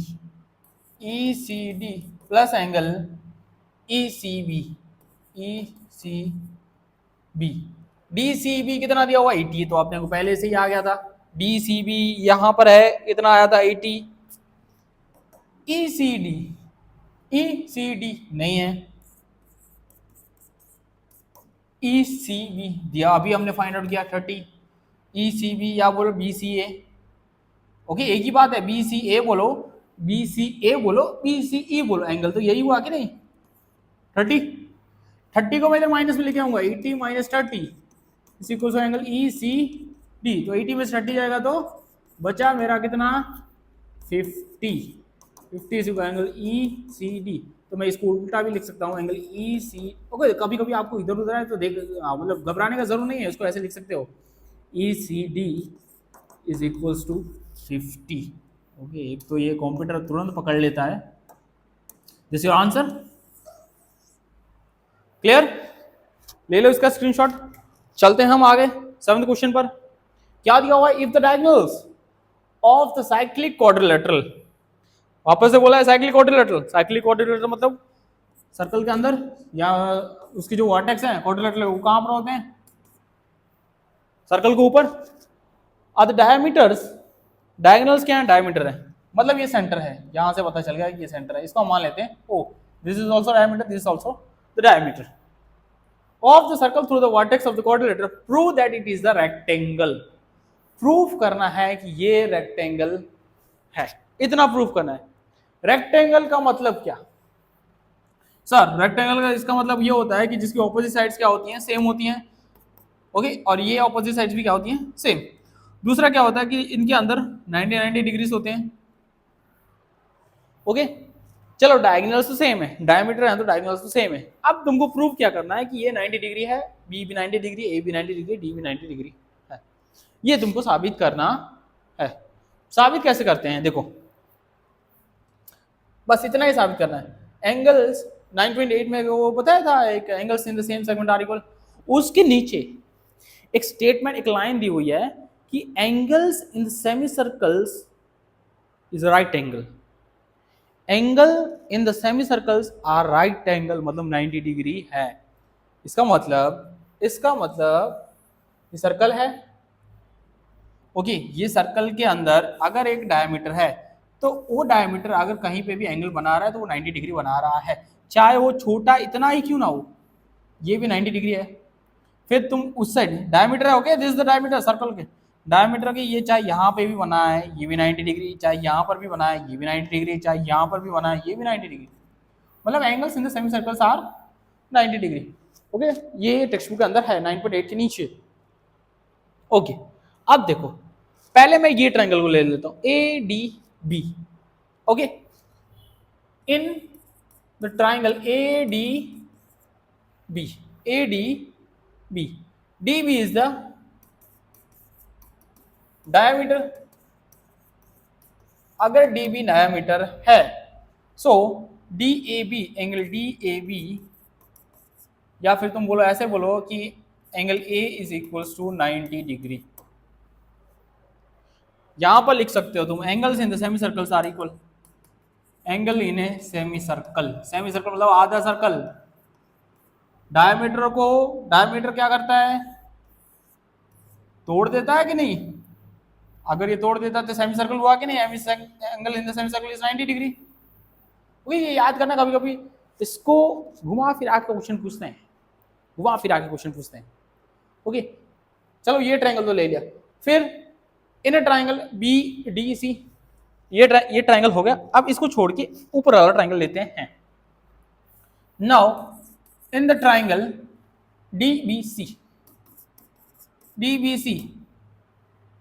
E C D plus angle E C B, E C B. D C B कितना दिया हुआ 80, तो आपने को पहले से ही आ गया था। डी सी बी यहां पर है, कितना आया था 80। ई C D, E C D नहीं है, ई सी बी दिया, अभी हमने फाइंड आउट किया 30। ई सी बी या बोलो बी सी ए। ओके, एक ही बात है, बी सी ए बोलो, बी सी ए बोलो, बी सी ई बोलो, एंगल तो यही हुआ कि नहीं 30। 30 को मैं इधर माइनस में लेके आऊंगा, 80 minus 30 is equal to angle E C D. तो 80 में से 30 जाएगा तो बचा मेरा कितना 50। 50 इस एंगल ई सी डी। तो मैं इसको उल्टा भी लिख सकता हूँ, एंगल ई सी। ओके, कभी कभी आपको इधर उधर है तो देख, मतलब घबराने का जरूर नहीं है, इसको ऐसे लिख सकते हो, E C D is equals to 50। Okay, एक तो ये कंप्यूटर तुरंत पकड़ लेता है। This your answer. क्लियर? ले लो इसका स्क्रीनशॉट। चलते हैं हम आगे 7वें क्वेश्चन पर। क्या दिया हुआ है? If the diagonals of the cyclic quadrilateral, वापस से बोला है साइक्लिक क्वाड्रिलेटरल। साइक्लिक क्वाड्रिलेटरल मतलब सर्कल के अंदर या उसकी जो वर्टेक्स है क्वाड्रिलेटरल वो कहां पर होते हैं? सर्कल के ऊपर। आर द डायमीटर्स, डायगोनल्स क्या है, डायमीटर है, मतलब ये सेंटर है, यहां से पता चल गया कि ये सेंटर है, इसको हम मान लेते हैं O, this is also diameter, this is also the diameter of the circle through the vertex of the quadrilateral, prove that it is the rectangle. Proof करना है कि ये रेक्टेंगल है, इतना प्रूफ करना है। रेक्टेंगल का मतलब क्या सर, रेक्टेंगल का इसका मतलब ये होता है कि जिसकी ऑपोजिट साइड्स क्या होती हैं, सेम होती हैं, ओके, और ये ऑपोजिट साइड्स भी क्या होती हैं, सेम। दूसरा क्या होता है कि इनके अंदर 90 डिग्रीज होते हैं, ओके। चलो डायगोनल्स तो सेम है, डायमीटर है तो डायगोनल्स तो सेम है। अब तुमको प्रूव क्या करना है कि ये 90 डिग्री है, बी भी 90 डिग्री, ए भी 90 डिग्री, डी भी 90 डिग्री है, ये तुमको साबित करना है। साबित कैसे करते हैं, देखो बस इतना ही साबित करना है। एंगल्स 9.8 में वो बताया था, एक angles in the same segment are equal, उसके नीचे एक स्टेटमेंट, एक लाइन दी हुई है कि angles in the semi circles is right angle, angle in the semi circles are right angle, मतलब 90 डिग्री है। इसका मतलब ये सर्कल है, ओके, ये सर्कल के अंदर अगर एक डायमीटर है तो वो डायमीटर अगर कहीं पे भी एंगल बना रहा है तो वो 90 डिग्री बना रहा है, चाहे वो छोटा इतना ही क्यों ना हो, ये भी 90 डिग्री है। फिर तुम उस साइड डायमीटर है, okay, this is the diameter circle के, डायमीटर के ये चाहे यहाँ पे भी बना है ये भी 90 डिग्री, चाहे यहाँ पर भी बना है ये भी 90 डिग्री, चाहे यहाँ पर भी बना है ये भी 90 डिग्री, मतलब angles in the semi circles are 90 degree, okay. ये टेक्स्ट बुक के अंदर है 9.8 के नीचे, ओके। अब देखो पहले मैं ये ट्रायंगल को ले लेता हूं A D B, okay, in the triangle A D B, A D B, D B is the diameter, अगर डी बी डायमीटर है so D A B, angle D A B, या फिर तुम बोलो ऐसे बोलो कि angle A is equals to 90 degree, यहां पर लिख सकते हो तुम angles in the semi circles are equal, angle in a semi circle, semi circle मतलब आधा सर्कल, डायमीटर क्या करता है, तोड़ देता है कि नहीं, अगर ये तोड़ देता तो सेमी सर्कल हुआ कि नहीं, angle in the semi circle is 90 degree, वही ये याद करना, कभी कभी इसको घुमा फिरा के क्वेश्चन पूछते हैं, घुमा फिरा के क्वेश्चन पूछते हैं, ओके। चलो ये ट्रायंगल तो ले लिया, फिर in triangle B D C, ये ट्रायंगल हो गया। अब इसको छोड़ के ऊपर वाला ट्रायंगल लेते हैं। Now in the triangle DBC,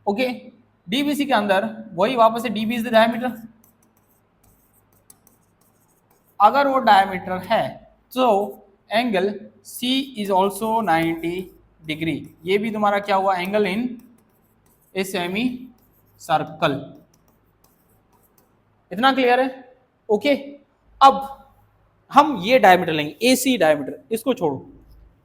okay, DBC के अंदर वही वापस से डीबी इज द डायमीटर, अगर वो डायमीटर है तो angle C is also 90 degree, ये भी तुम्हारा क्या हुआ, angle in a semi circle, इतना क्लियर है, ओके। अब हम ये डायमीटर लेंगे, ए सी डायमीटर, इसको छोड़ो,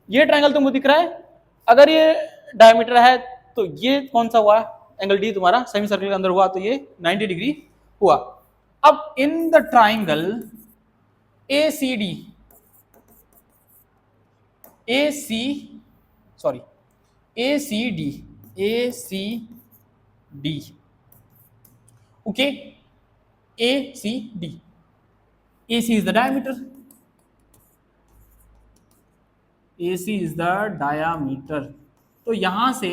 ये ट्रायंगल तुमको दिख रहा है, अगर ये डायमीटर है तो ये कौन सा हुआ, एंगल डी तुम्हारा सेमी सर्कल के अंदर हुआ तो ये 90 डिग्री हुआ। अब in the triangle A C D, A C D, okay, A C D, A C is the diameter, A C is the diameter, तो यहां से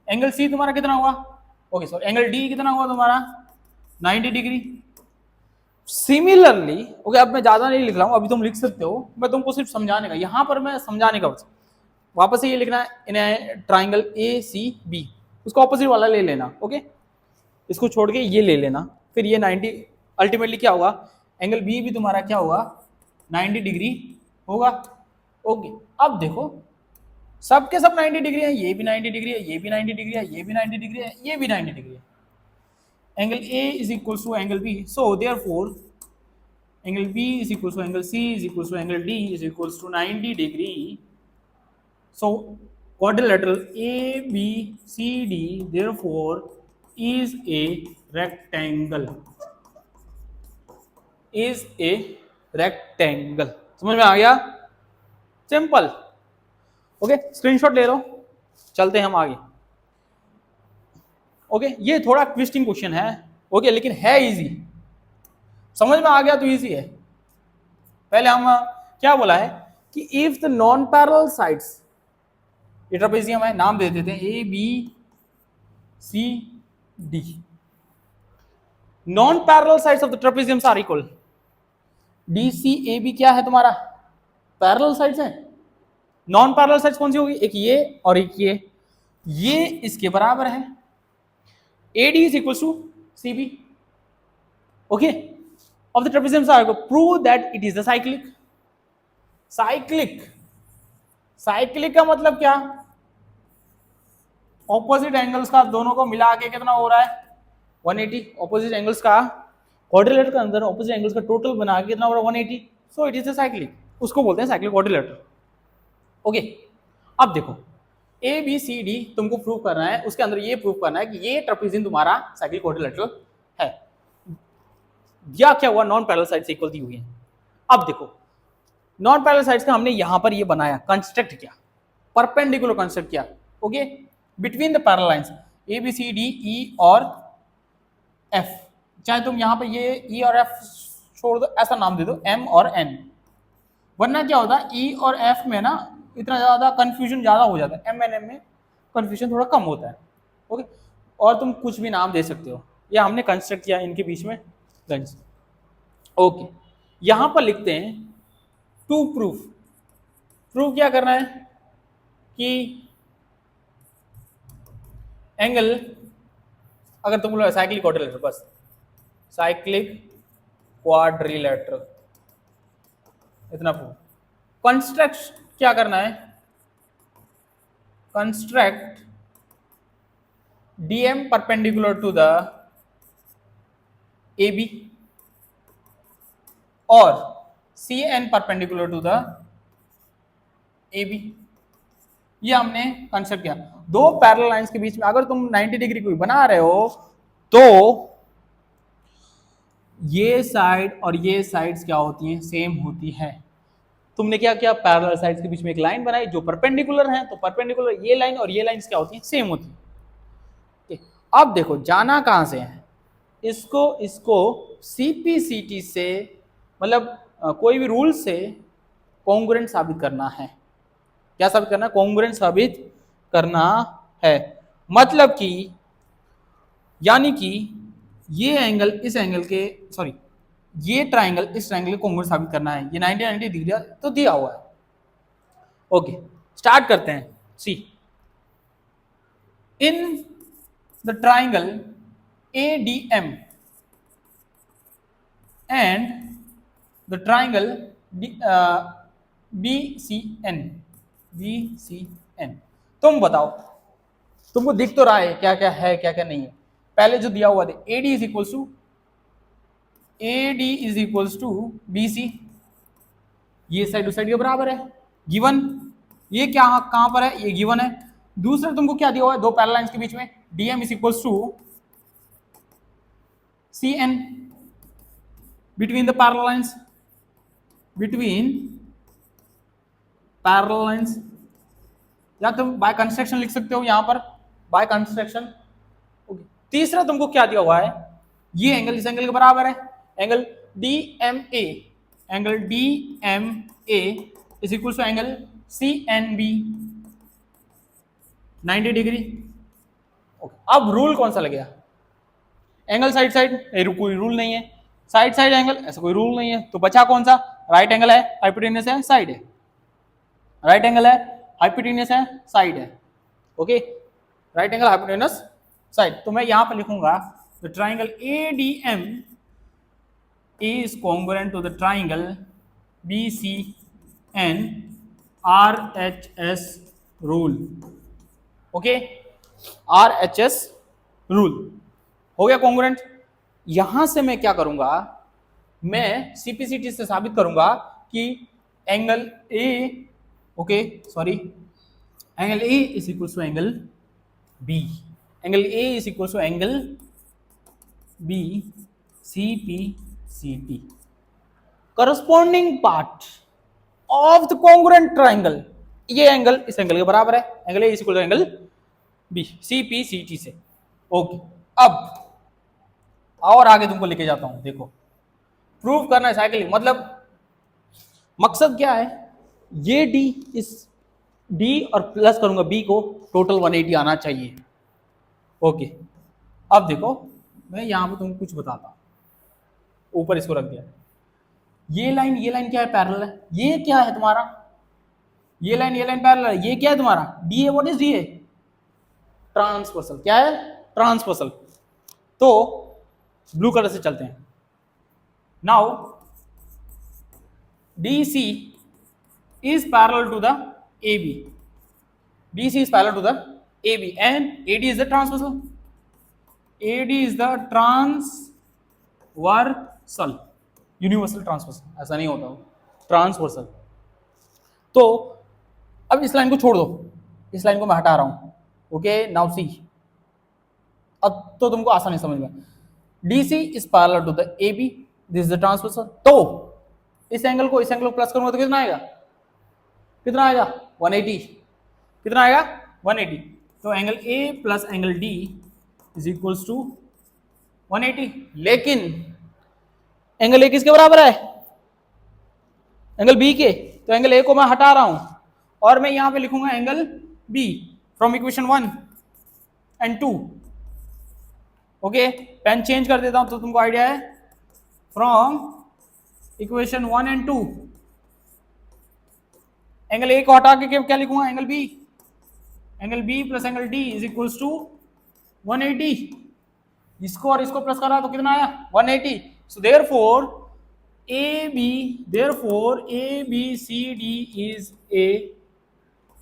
एंगल सी तुम्हारा कितना हुआ, ओके सॉरी, एंगल डी कितना हुआ तुम्हारा 90 डिग्री। सिमिलरली, ओके, अब मैं ज्यादा नहीं लिख रहा हूं, अभी तुम लिख सकते हो, मैं तुमको सिर्फ समझाने का, यहां पर मैं समझाने का, वापस से ये लिखना है, in triangle A C B, उसको ऑपोजिट वाला ले लेना, ओके, इसको छोड़ के ये ले लेना, फिर ये 90, अल्टीमेटली क्या होगा, एंगल बी भी तुम्हारा क्या होगा 90 डिग्री होगा, ओके। अब देखो सबके सब 90 डिग्री है, ये भी 90 डिग्री है, ये भी 90 डिग्री है, ये भी 90 डिग्री है, ये भी 90 डिग्री है, angle A is equal to angle B, so therefore angle B is equal to angle C is equal to angle D is equal to 90 degree, so quadrilateral ABCD therefore is a rectangle, समझ में आ गया, simple, okay. Screenshot ले लो, चलते हैं हम आगे, ओके, ये थोड़ा ट्विस्टिंग क्वेश्चन है, ओके, लेकिन है इजी, समझ में आ गया तो इजी है। पहले हम क्या बोला है कि if the non parallel sides, ये ट्रेपेजियम है, नाम दे देते हैं A B C D, non parallel sides of the trapeziums are equal, D C A B क्या है तुम्हारा, पैरेलल साइड्स है। नॉन पैरेलल साइड्स कौन सी होगी, एक ये और एक ये इसके बराबर है, AD is equals to CB, okay, of the trapeziums are equal. Prove that it is the cyclic. Cyclic का मतलब क्या, ऑपोजिट एंगल्स का दोनों को मिला के कितना हो रहा है 180, ऑपोजिट एंगल्स का क्वाड्रिलेटरल के अंदर ऑपोजिट एंगल्स का टोटल बना के कितना हो रहा है 180, so it is the cyclic, उसको बोलते हैं साइक्लिक क्वाड्रिलेटरल। ओके, अब देखो ए बी सी डी तुमको प्रूव करना है, उसके अंदर ये प्रूव करना है कि ये ट्रेपेजियम तुम्हारा साइक्लिक क्वाड्रिलेटरल है, या क्या हुआ नॉन पैरेलल साइड्स इक्वल दी हुई है। अब देखो नॉन पैरेलल साइड्स का हमने यहां पर ये बनाया, कंस्ट्रक्ट किया, परपेंडिकुलर कंस्ट्रक्ट किया, okay, between the parallel lines A B C D E और एफ, चाहे तुम यहां पर ये ई और एफ छोड़ दो, ऐसा नाम दे दो एम और एन, वरना क्या होता है ई और एफ में ना इतना ज्यादा कंफ्यूजन ज्यादा हो जाता है, एम एन एम में कंफ्यूजन थोड़ा कम होता है, ओके, और तुम कुछ भी नाम दे सकते हो, या हमने कंस्ट्रक्ट किया इनके बीच में लाइंस, ओके। यहां पर लिखते हैं टू प्रूफ क्या करना है कि एंगल, अगर तुम बोलो साइक्लिक क्वाड्रिलेटरल, बस साइक्लिक क्वाड्रिलेटरल इतना प्रूफ। कंस्ट्रक्ट क्या करना है, construct DM perpendicular to the A B और C N perpendicular to the A B, ये हमने कंस्ट्रक्ट किया। दो पैरेलल लाइंस के बीच में अगर तुम 90 डिग्री कोई बना रहे हो तो ये साइड और ये साइड्स क्या होती हैं, सेम होती है। तुमने क्या किया, पैरेलल साइड्स के बीच में एक लाइन बनाई जो परपेंडिकुलर है, तो परपेंडिकुलर ये लाइन और ये लाइंस क्या होती हैं, सेम होती है। अब देखो जाना कहां से है, इसको CPCT से, मतलब कोई भी रूल से कॉन्ग्रुएंट साबित करना है। क्या साबित करना है, कॉन्ग्रुएंट साबित करना है, मतलब कि यानी कि ये एंगल इस एंगल के, सॉरी ये ट्राइंगल इस ट्राइंगल के कॉन्ग्रुएंट साबित करना है, ये 90 डिग्री तो दिया हुआ है। ओके, स्टार्ट करते हैं। See in the triangle ADM and the triangle BCN, तुम बताओ, तुमको दिख तो रहा है क्या क्या है क्या क्या नहीं है। पहले जो दिया हुआ था AD is equals to BC, ये साइड उस साइड के बराबर है, गिवन, ये क्या कहां पर है, ये गिवन है। दूसरा तुमको क्या दिया हुआ है, दो पैरेलल लाइंस के बीच में DM is equals to CN between the parallel lines, या तुम बाय कंस्ट्रक्शन लिख सकते हो यहां पर, बाय कंस्ट्रक्शन। तीसरा तुमको क्या दिया हुआ है, ये एंगल इस एंगल के बराबर है, angle DMA is equal to angle CNB 90 degree. अब रूल कौन सा लगेगा, एंगल साइड कोई रूल नहीं है, साइड एंगल ऐसा कोई रूल नहीं है, तो बचा कौन सा, राइट एंगल है, हाइपोटेन्यूस है, साइड है, राइट एंगल है, हाइपोटेन्यूस है, साइड है। Okay, right angle hypotenuse side, तो मैं यहां पर लिखूंगा the triangle ADM is congruent to the triangle BCN RHS rule। Okay, RHS rule हो गया कॉन्ग्रुएंट। यहां से मैं क्या करूंगा, मैं CPCT से साबित करूंगा कि angle A, okay sorry, angle A is equal to angle B, angle A is equal to angle B CPCT, corresponding part of the congruent triangle, ये एंगल इस एंगल के बराबर है, angle A is equal to angle B CPCT से। Okay, अब और आगे तुमको लेके जाता हूं। देखो, प्रूव करना है साइकिलिंग, मतलब मकसद क्या है, ये डी, इस डी और प्लस करूंगा बी को, टोटल 180 आना चाहिए। ओके, अब देखो मैं यहां पे तुमको कुछ बताता हूं, ऊपर इसको रख दिया, ये लाइन क्या है, पैरेलल है। ये क्या है तुम्हारा, ये लाइन पैरेलल है। ये क्या है तुम्हारा, D A, what is D A, transversal. क्या है, ट्रांसवर्सल। तो ब्लू कलर से चलते हैं। Now DC is parallel to the AB. DC is parallel to the AB and AD is the transversal. AD is the transversal, universal transversal, ऐसा नहीं होता, transversal. तो अब इस लाइन को छोड़ दो, इस लाइन को मैं हटा रहा हूं। ओके, नाउ सी, अब तो तुमको आसानी समझ में। DC is parallel to the AB, this is the transversal। तो इस एंगल को प्लस करूंगा तो कितना आएगा, कितना आएगा 180। कितना आएगा 180। तो angle A plus angle D is equals to 180। लेकिन एंगल A किसके बराबर है, एंगल B के। तो एंगल A को मैं हटा रहा हूं और मैं यहां पे लिखूंगा angle B from equation 1 and 2। Okay, pen change कर देता हूं तो तुमको आइडिया है, from equation 1 and 2 angle A को हटा के क्या लिखूंगा, angle B। Angle B plus angle D is equals to 180। इसको और इसको प्लस करा तो कितना आया 180। So therefore ABCD is a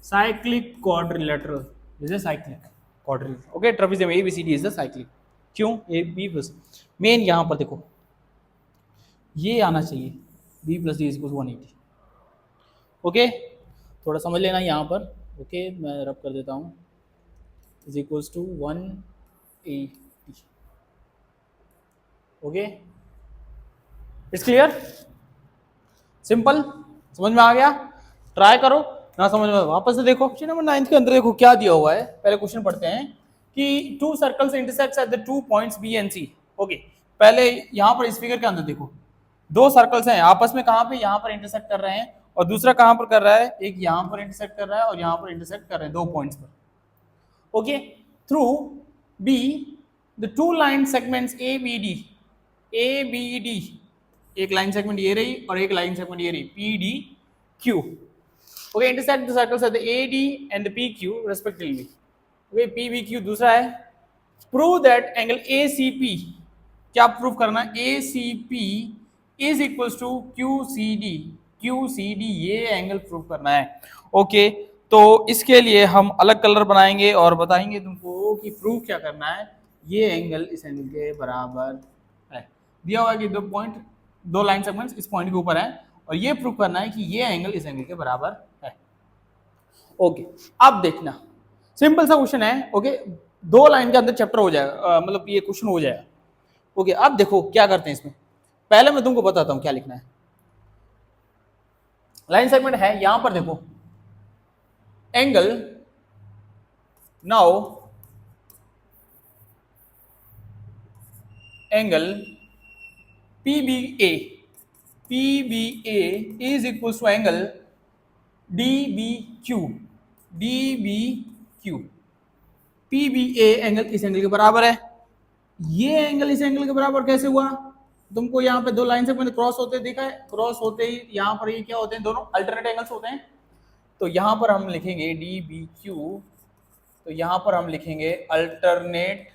cyclic quadrilateral, is a cyclic quadrilateral. Okay, trapezium ABCD is the cyclic. क्यों, AB प्लस मेन यहां पर देखो ये आना चाहिए, B plus D is equals 180। Okay, थोड़ा समझ लेना यहाँ पर। ओके, मैं रब कर देता हूँ, is equals to 180। Okay, it's clear, simple, समझ में आ गया। ट्राई करो, ना समझ में वापस से देखो। क्वेश्चन नंबर 9 के अंदर देखो क्या दिया हुआ है। पहले क्वेश्चन पढ़ते हैं कि to circles intersects at the 2 points B and C। Okay, पहले यहाँ पर इस फिगर के अंदर देखो, दो सर्कल्स हैं आपस में, कहाँ पे, यहाँ पर इंटरसेक्ट कर रहे हैं, और दूसरा कहां पर कर रहा है, एक यहां पर इंटरसेक्ट कर रहा है और यहां पर इंटरसेक्ट कर रहे हैं, 2 पॉइंट्स पर। Okay, through B the 2 line segments ABD, एक लाइन सेगमेंट ये रही और एक लाइन सेगमेंट ये रही, PDQ। Okay, intersect the circles at the AD and the PQ respectively. Okay, PBQ दूसरा है। प्रूव दैट एंगल ACP, क्या प्रूव करना, ACP is equals to QCD, ये एंगल प्रूव करना है। ओके, तो इसके लिए हम अलग कलर बनाएंगे और बताएंगे तुमको कि प्रूव क्या करना है। ये एंगल इस एंगल के बराबर है, दिया हुआ है कि 2 पॉइंट, 2 लाइन सेगमेंट्स इस पॉइंट के ऊपर है, और ये प्रूव करना है कि ये एंगल इस एंगल के बराबर है। ओके, अब देखना, सिंपल सा क्वेश्चन है। ओके, 2 लाइन के अंदर चैप्टर हो जाएगा, मतलब ये क्वेश्चन हो जाएगा। ओके, अब देखो क्या करते हैं इसमें। पहले मैं तुमको बताता हूं क्या लिखना है। लाइन सेगमेंट है यहां पर, देखो angle, now angle PBA is equal to angle DBQ। PBA angle इस एंगल के बराबर है। ये एंगल इस एंगल के बराबर कैसे हुआ, तुमको यहाँ पे 2 लाइन से क्रॉस होते देखा है, क्रॉस होते ही यहाँ पर ये क्या होते हैं, दोनों अल्टरनेट एंगल्स होते हैं। तो यहाँ पर हम लिखेंगे DBQ, तो यहाँ पर हम लिखेंगे अल्टरनेट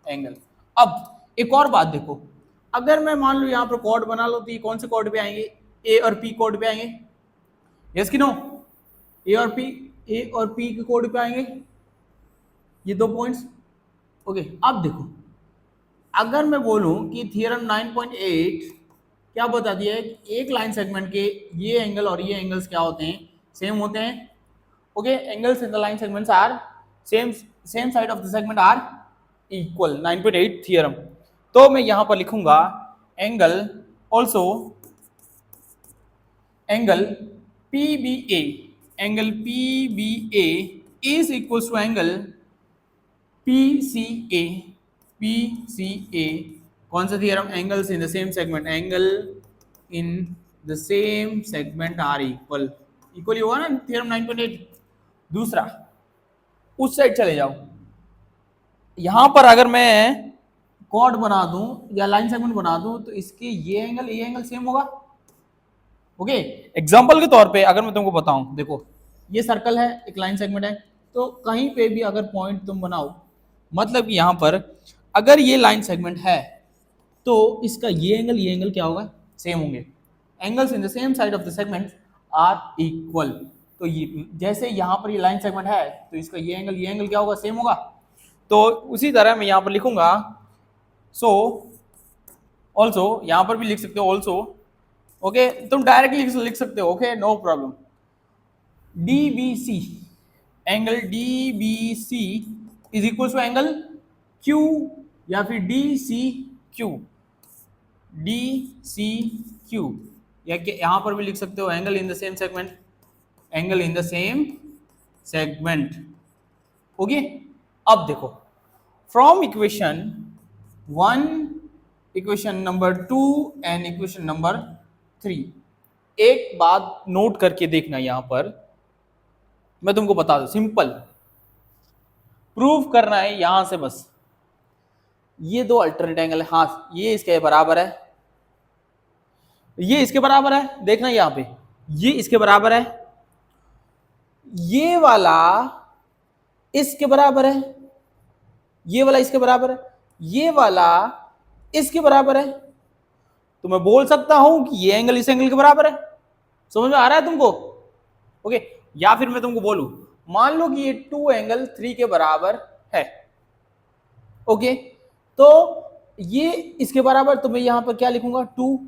एंगल। अब एक और बात देखो, अगर मैं मान लो यहाँ पर कॉर्ड बना लो तो ये कौन से कॉर्ड पे आएंगे, A और P कॉर्ड पे आएंगे, यस कि नो, A और P के कॉर्ड पे आएंगे ये 2 पॉइंट्स। ओके, अब देखो, अगर मैं बोलूं कि थ्योरम 9.8 क्या बता दिया है, एक लाइन सेगमेंट के ये एंगल और ये एंगल्स क्या होते हैं, सेम होते हैं। Okay, angles in the line segments are same side of the segment are equal, 9.8 theorem. तो मैं यहां पर लिखूंगा angle also, angle PBA is equal to angle PCA, PCA कौन सा theorem? Angles in the same segment, angle in the same segment are equal, equal ही होगा ना थियरम 9.8। दूसरा उस साइड चले जाओ, यहां पर अगर मैं कॉर्ड बना दूं या लाइन सेगमेंट बना दूं तो इसके ये एंगल सेम होगा। ओके, एग्जांपल के तौर पे अगर मैं तुमको बताऊं, देखो ये सर्कल है, एक लाइन सेगमेंट है, तो कहीं पे भी अगर पॉइंट तुम बनाओ, मतलब कि यहां पर अगर ये लाइन सेगमेंट है तो इसका ये एंगल क्या होगा? सेम होंगे। Angles in the same side of the segment are equal. तो ये जैसे यहां पर ये लाइन सेगमेंट है तो इसका ये एंगल क्या होगा? सेम होगा। तो उसी तरह मैं यहां पर लिखूंगा, सो ऑल्सो, यहां पर भी लिख सकते हो ऑल्सो। ओके, तुम डायरेक्टली लिख सकते हो, okay, no problem. DBC, angle DBC is equal to angle Q या फिर DCQ, DCQ, या यहां पर भी लिख सकते हो angle in the same segment, angle in the same segment. Okay, अब देखो from equation 1, equation number 2 and equation number 3, एक बात नोट करके देखना, यहां पर मैं तुमको बता दूं, सिंपल प्रूव करना है यहां से बस। ये दो अल्टरनेट एंगल है, हाँ ये इसके बराबर है, ये इसके बराबर है, देखना यहां पे ये इसके बराबर है, ये वाला इसके बराबर है, ये वाला इसके बराबर है, ये वाला इसके बराबर है। तो मैं बोल सकता हूं कि ये एंगल इस एंगल के बराबर है। समझ में आ रहा है तुमको? ओके, या फिर मैं तुमको बोलूं, मान लो कि ये 2 एंगल 3 के बराबर है। ओके, तो ये इसके बराबर, तो मैं यहां पर क्या लिखूंगा? 2।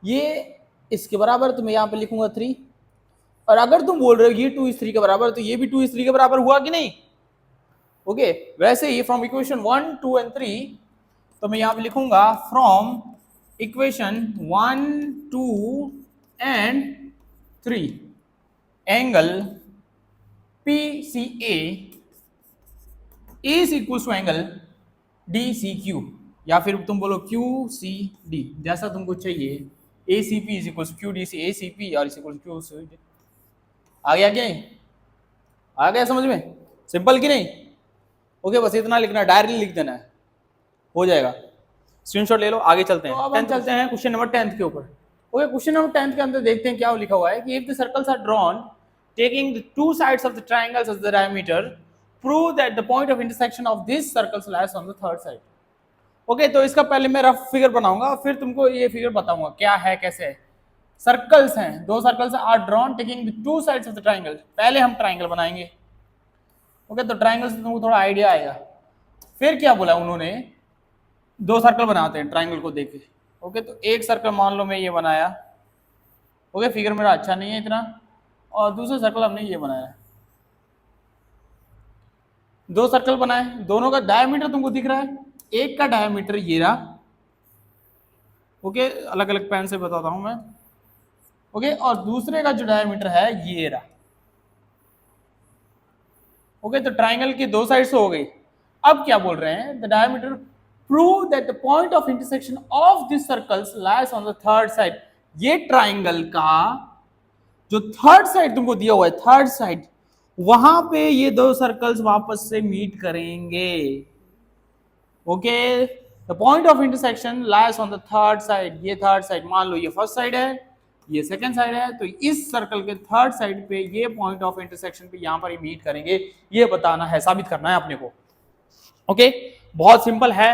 ये इसके बराबर, तो मैं यहां पर लिखूंगा 3। और अगर तुम बोल रहे हो ये 2 इस 3 के बराबर, तो ये भी 2 इस 3 के बराबर हुआ कि नहीं? ओके, वैसे ही फ्रॉम इक्वेशन 1, 2 एंड 3, तो मैं यहां पे लिखूंगा from equation 1, 2 and 3, angle PCA is equal to angle DCQ, या फिर तुम बोलो QCD, जैसा तुमको चाहिए। ACP is equal to QDC, ACP और इज इक्वल टू QCD। आ गया क्या? आ गया समझ में? सिंपल कि नहीं? ओके, बस इतना लिखना, डायरेक्टली लिख देना है, हो जाएगा। स्क्रीनशॉट ले लो, आगे चलते हैं। अब हम चलते हैं क्वेश्चन नंबर 10 के ऊपर। ओके, क्वेश्चन नंबर 10 के अंदर देखते हैं क्या लिखा हुआ है कि if the circles are drawn taking the 2 sides of the triangles as the diameter, prove that the point of intersection of this circles lies on the third side. Okay, तो इसका पहले मैं रफ फिगर बनाऊंगा, फिर तुमको ये figure बताऊंगा क्या है, कैसे है। सर्कल्स हैं, 2 circles are drawn taking the 2 sides of the triangle. पहले हम ट्रायंगल बनाएंगे। ओके, तो ट्रायंगल से तुमको थोड़ा आइडिया आएगा। फिर क्या बोला उन्होंने, 2 सर्कल बनाते हैं ट्रायंगल को देख के। ओके, तो एक सर्कल मान लो मैं ये बनाया, ओके, फिगर मेरा अच्छा नहीं है इतना, और दूसरा सर्कल हमने ये बनाया। 2 सर्कल बनाए, दोनों का डायमीटर तुमको दिख रहा है। एक का डायमीटर ये रहा, ओके, अलग अलग पेन से बताता हूं मैं। ओके, और दूसरे का जो डायमीटर है ये रहा। ओके, तो ट्रायंगल की 2 साइड्स हो गई। अब क्या बोल रहे हैं, the diameter prove that the point of intersection of this circles lies on the third side. ये ट्रायंगल का जो थर्ड साइड तुमको दिया हुआ है, थर्ड साइड, वहां पे ये 2 सर्कल्स वापस से मीट करेंगे। Okay, the point of intersection lies on the third side. ये थर्ड साइड, मान लो ये फर्स्ट साइड है, ये सेकंड साइड है, तो इस सर्कल के थर्ड साइड पे ये पॉइंट ऑफ इंटरसेक्शन पे यहां पर ये मीट करेंगे। ये बताना है, साबित करना है अपने को। ओके, बहुत सिंपल है।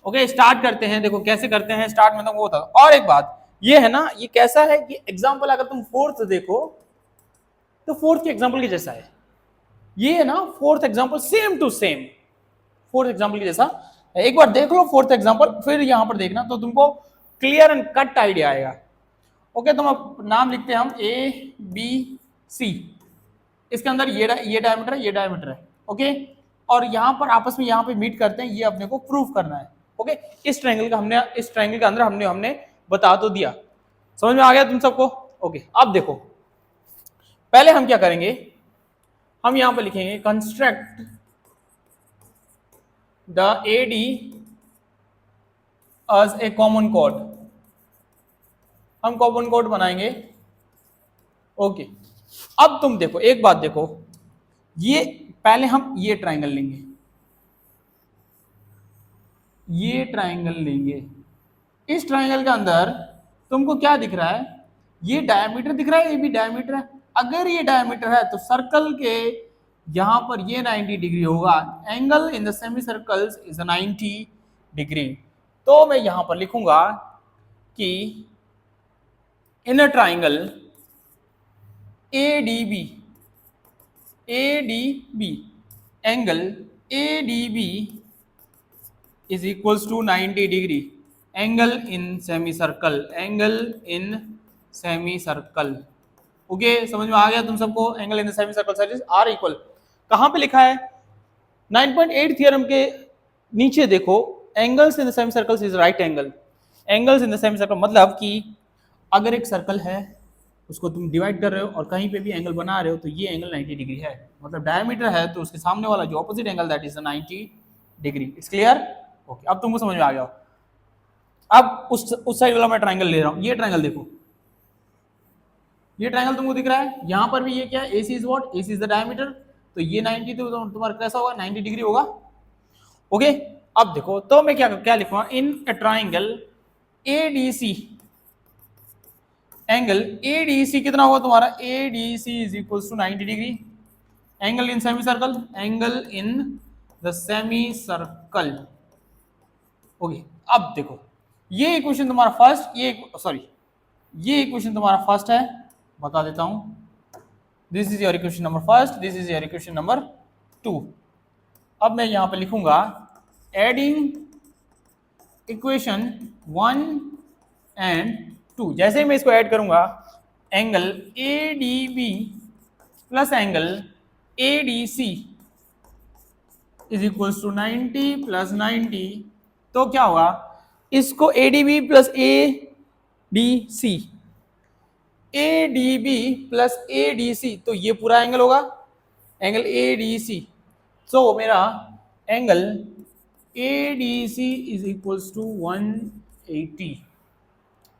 ओके, स्टार्ट करते हैं। देखो कैसे करते हैं स्टार्ट में, तुमको बता। और एक बात ये है ना, ये कैसा है कि एग्जांपल अगर तुम फोर्थ देखो तो फोर्थ के एग्जांपल के जैसा है। ये है ना fourth example, same to same fourth example के जैसा। एक बार देख लो फोर्थ एग्जांपल, फिर यहां पर देखना, तो तुमको क्लियर एंड कट आइडिया आएगा। ओके, तो अब नाम लिखते हैं हम ABC। इसके अंदर ये डायमीटर है, ये डायमीटर है। ओके, और यहां पर आपस में यहां पे मीट करते हैं, ये अपने को प्रूव करना है। ओके, इस ट्रायंगल के अंदर हमने बता तो दिया। समझ में आ गया तुम सबको? ओके, अब देखो पहले हम क्या करेंगे, हम यहां पर लिखेंगे construct the AD as A common code, हम कॉमन कोड बनाएंगे। ओके, अब तुम देखो एक बात देखो, ये पहले हम ये ट्राइंगल लेंगे, ये ट्राइंगल लेंगे। इस ट्राइंगल के अंदर तुमको क्या दिख रहा है, ये डायमीटर दिख रहा है, ये भी डायमीटर है। अगर ये डायमीटर है तो सर्कल के यहां पर ये 90 डिग्री होगा, angle in the semi circles is 90 degree. तो मैं यहां पर लिखूंगा कि in a triangle ADB, angle ADB is equals to 90 degree, angle in semi circle, angle in semi circle. Okay, समझ में आ गया तुम सबको? Angle in semi circle side are equal कहां पे लिखा है? 9.8 थ्योरम के नीचे देखो, angles in the semi circles is right angle. Angles in the semi circle मतलब कि अगर एक सर्कल है उसको तुम डिवाइड कर रहे हो और कहीं पे भी एंगल बना रहे हो तो ये एंगल 90 डिग्री है, मतलब डायमीटर है तो उसके सामने वाला जो opposite angle that is 90 degree. It's clear? Okay, अब तुमको समझ में आ गया। अब उस साइड वाला मैं ट्राइंगल ले रहा हूं, ये ट्राइंगल देखो, ये ट्राइंगल तुमको दिख रहा है, यहां पर भी ये क्या है, AC is what, AC is the diameter, तो ये 90 तो तुम्हारा कैसा होगा, 90 डिग्री होगा। ओके, अब देखो तो मैं क्या क्या लिखूंगा, in a triangle ADC, angle ADC कितना होगा तुम्हारा, ADC is equal to 90 degree, angle in semi circle, angle in the semi circle. Okay, अब देखो ये इक्वेशन तुम्हारा फर्स्ट, ये इक्वेशन तुम्हारा फर्स्ट है, बता देता हूं, this is your equation number first, this is your equation number 2। अब मैं यहां पे लिखूंगा एडिंग इक्वेशन 1 एंड 2। जैसे ही मैं इसको ऐड करूंगा, angle ADB plus angle ADC is equal to 90 plus 90, तो क्या होगा, इसको ADB plus ADB plus ADC, तो ये पूरा एंगल होगा, एंगल ADC। सो मेरा angle ADC is equal to 180,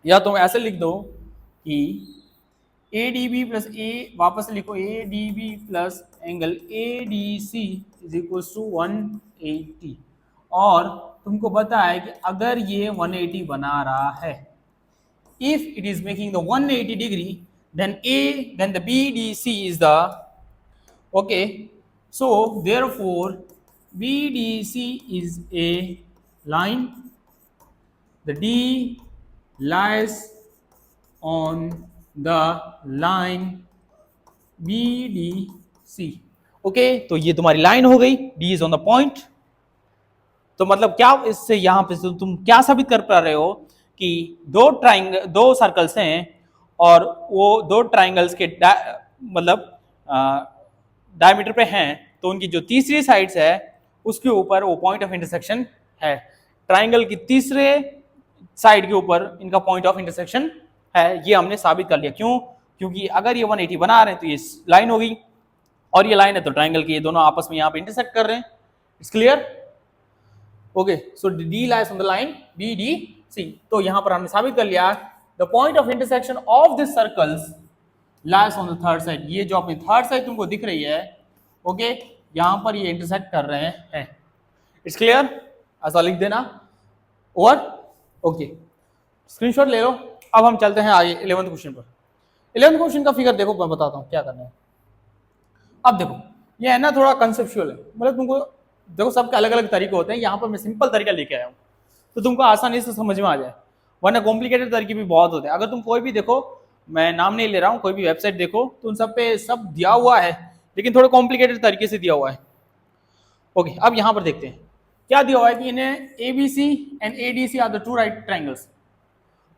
या तुम ऐसे लिख दो कि ADB प्लस वापस लिखो ADB plus angle ADC is equal to 180। और तुमको पता है कि अगर ये 180 बना रहा है, if it is making the 180 degree, then the BDC is the, okay, so therefore BDC is a line, the D lies on the line BDC। Okay, तो ये तुम्हारी लाइन हो गई, D is on the point। तो मतलब क्या इससे यहां पे तुम क्या साबित कर पा रहे हो कि दो सर्कल्स हैं और वो दो ट्राइंगल्स के मतलब डायमीटर पे हैं, तो उनकी जो तीसरी साइड्स है उसके ऊपर वो पॉइंट ऑफ इंटरसेक्शन है। ट्राइंगल की तीसरे साइड के ऊपर इनका पॉइंट ऑफ इंटरसेक्शन है, ये हमने साबित कर लिया। क्यों? क्योंकि अगर ये 180 बना रहे हैं तो ये लाइन होगी, और ये लाइन है तो ट्राइंगल के ये दोनों आपस में यहाँ पे इंटरसेक्ट कर रहे हैं। It's clear? Okay, so D lies on the line BDC। तो यहां पर हमने साबित कर लिया the point of intersection of this circles lies on the third side. ये जो अपनी थर्ड साइड तुमको दिख रही है, ओके, यहां पर ये इंटरसेक्ट कर रहे हैं। It's clear? ऐसा लिख देना। और ओके, स्क्रीनशॉट ले लो। अब हम चलते हैं आगे 11th क्वेश्चन पर। 11th क्वेश्चन का फिगर देखो, मैं बताता हूँ क्या करना है। अब देखो ये है ना थोड़ा कंसेप्चुअल है, मतलब तुमको देखो सबके अलग अलग तरीके होते हैं, यहाँ पर मैं सिंपल तरीका लेके आया हूँ तो तुमको आसानी से समझ में आ जाए, वरना कॉम्प्लिकेटेड तरीके भी बहुत होते हैं। अगर तुम कोई भी देखो, मैं नाम नहीं ले रहा हूँ, कोई भी वेबसाइट देखो तो उन सब पे सब दिया हुआ है, लेकिन थोड़ा कॉम्प्लिकेटेड तरीके से दिया हुआ है। ओके, अब यहाँ पर देखते हैं क्या दिया हुआ है कि इन्हें ABC and ADC are the two right triangles.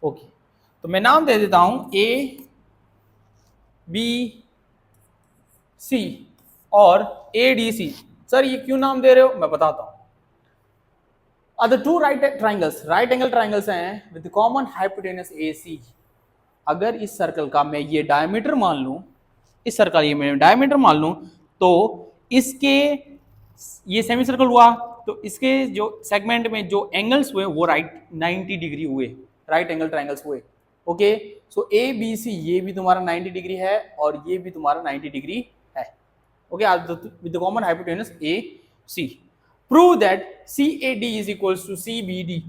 Okay, तो मैं नाम दे देता हूँ ABC और ADC। सर ये क्यों नाम दे रहे हो, मैं बताता हूं। Are the two right triangles, right angle triangles हैं विद कॉमन हाइपोटेनस AC। अगर इस सर्कल का मैं ये डायमीटर मान लूं, इस सर्कल ये मैं डायमीटर मान लूं, तो इसके ये सेमी सर्कल हुआ तो इसके जो सेगमेंट में जो एंगल्स हुए वो राइट 90 डिग्री हुए, राइट एंगल ट्रायंगल्स हुए। Okay, so A B C ये भी तुम्हारा 90 डिग्री है और ये भी तुम्हारा 90 डिग्री है। Okay, with the common hypotenuse A C. Prove that C A D is equals to C B D.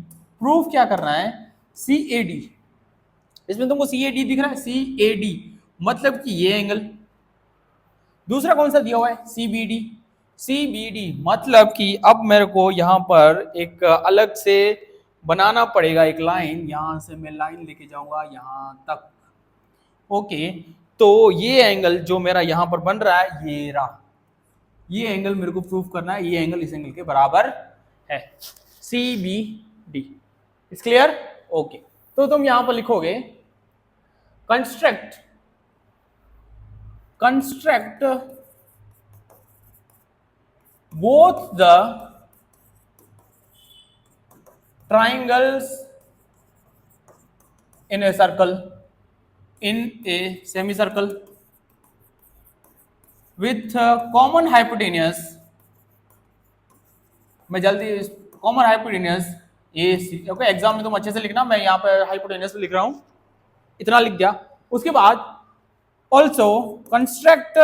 Prove क्या करना है, सी ए डी, इसमें तुमको सी ए डी दिख रहा है, सी ए डी मतलब कि ये एंगल। दूसरा कौन सा दिया हुआ है, C B D. C B D मतलब कि अब मेरे को यहां पर एक अलग से बनाना पड़ेगा एक लाइन, यहां से मैं लाइन लेके जाऊंगा यहां तक। ओके, तो ये एंगल जो मेरा यहां पर बन रहा है ये रहा, ये एंगल मेरे को प्रूव करना है, ये एंगल इस एंगल के बराबर है, C B D. Is clear? Okay, तो तुम यहां पर लिखोगे construct both the triangles in a circle, in a semicircle with common hypotenuse। मैं जल्दी कॉमन हाइपोटेनियस ए सी। ओके, एग्जाम में तुम अच्छे से लिखना, मैं यहाँ पर हाइपोटेनियस लिख रहा हूं, इतना लिख दिया। उसके बाद ऑल्सो कंस्ट्रक्ट,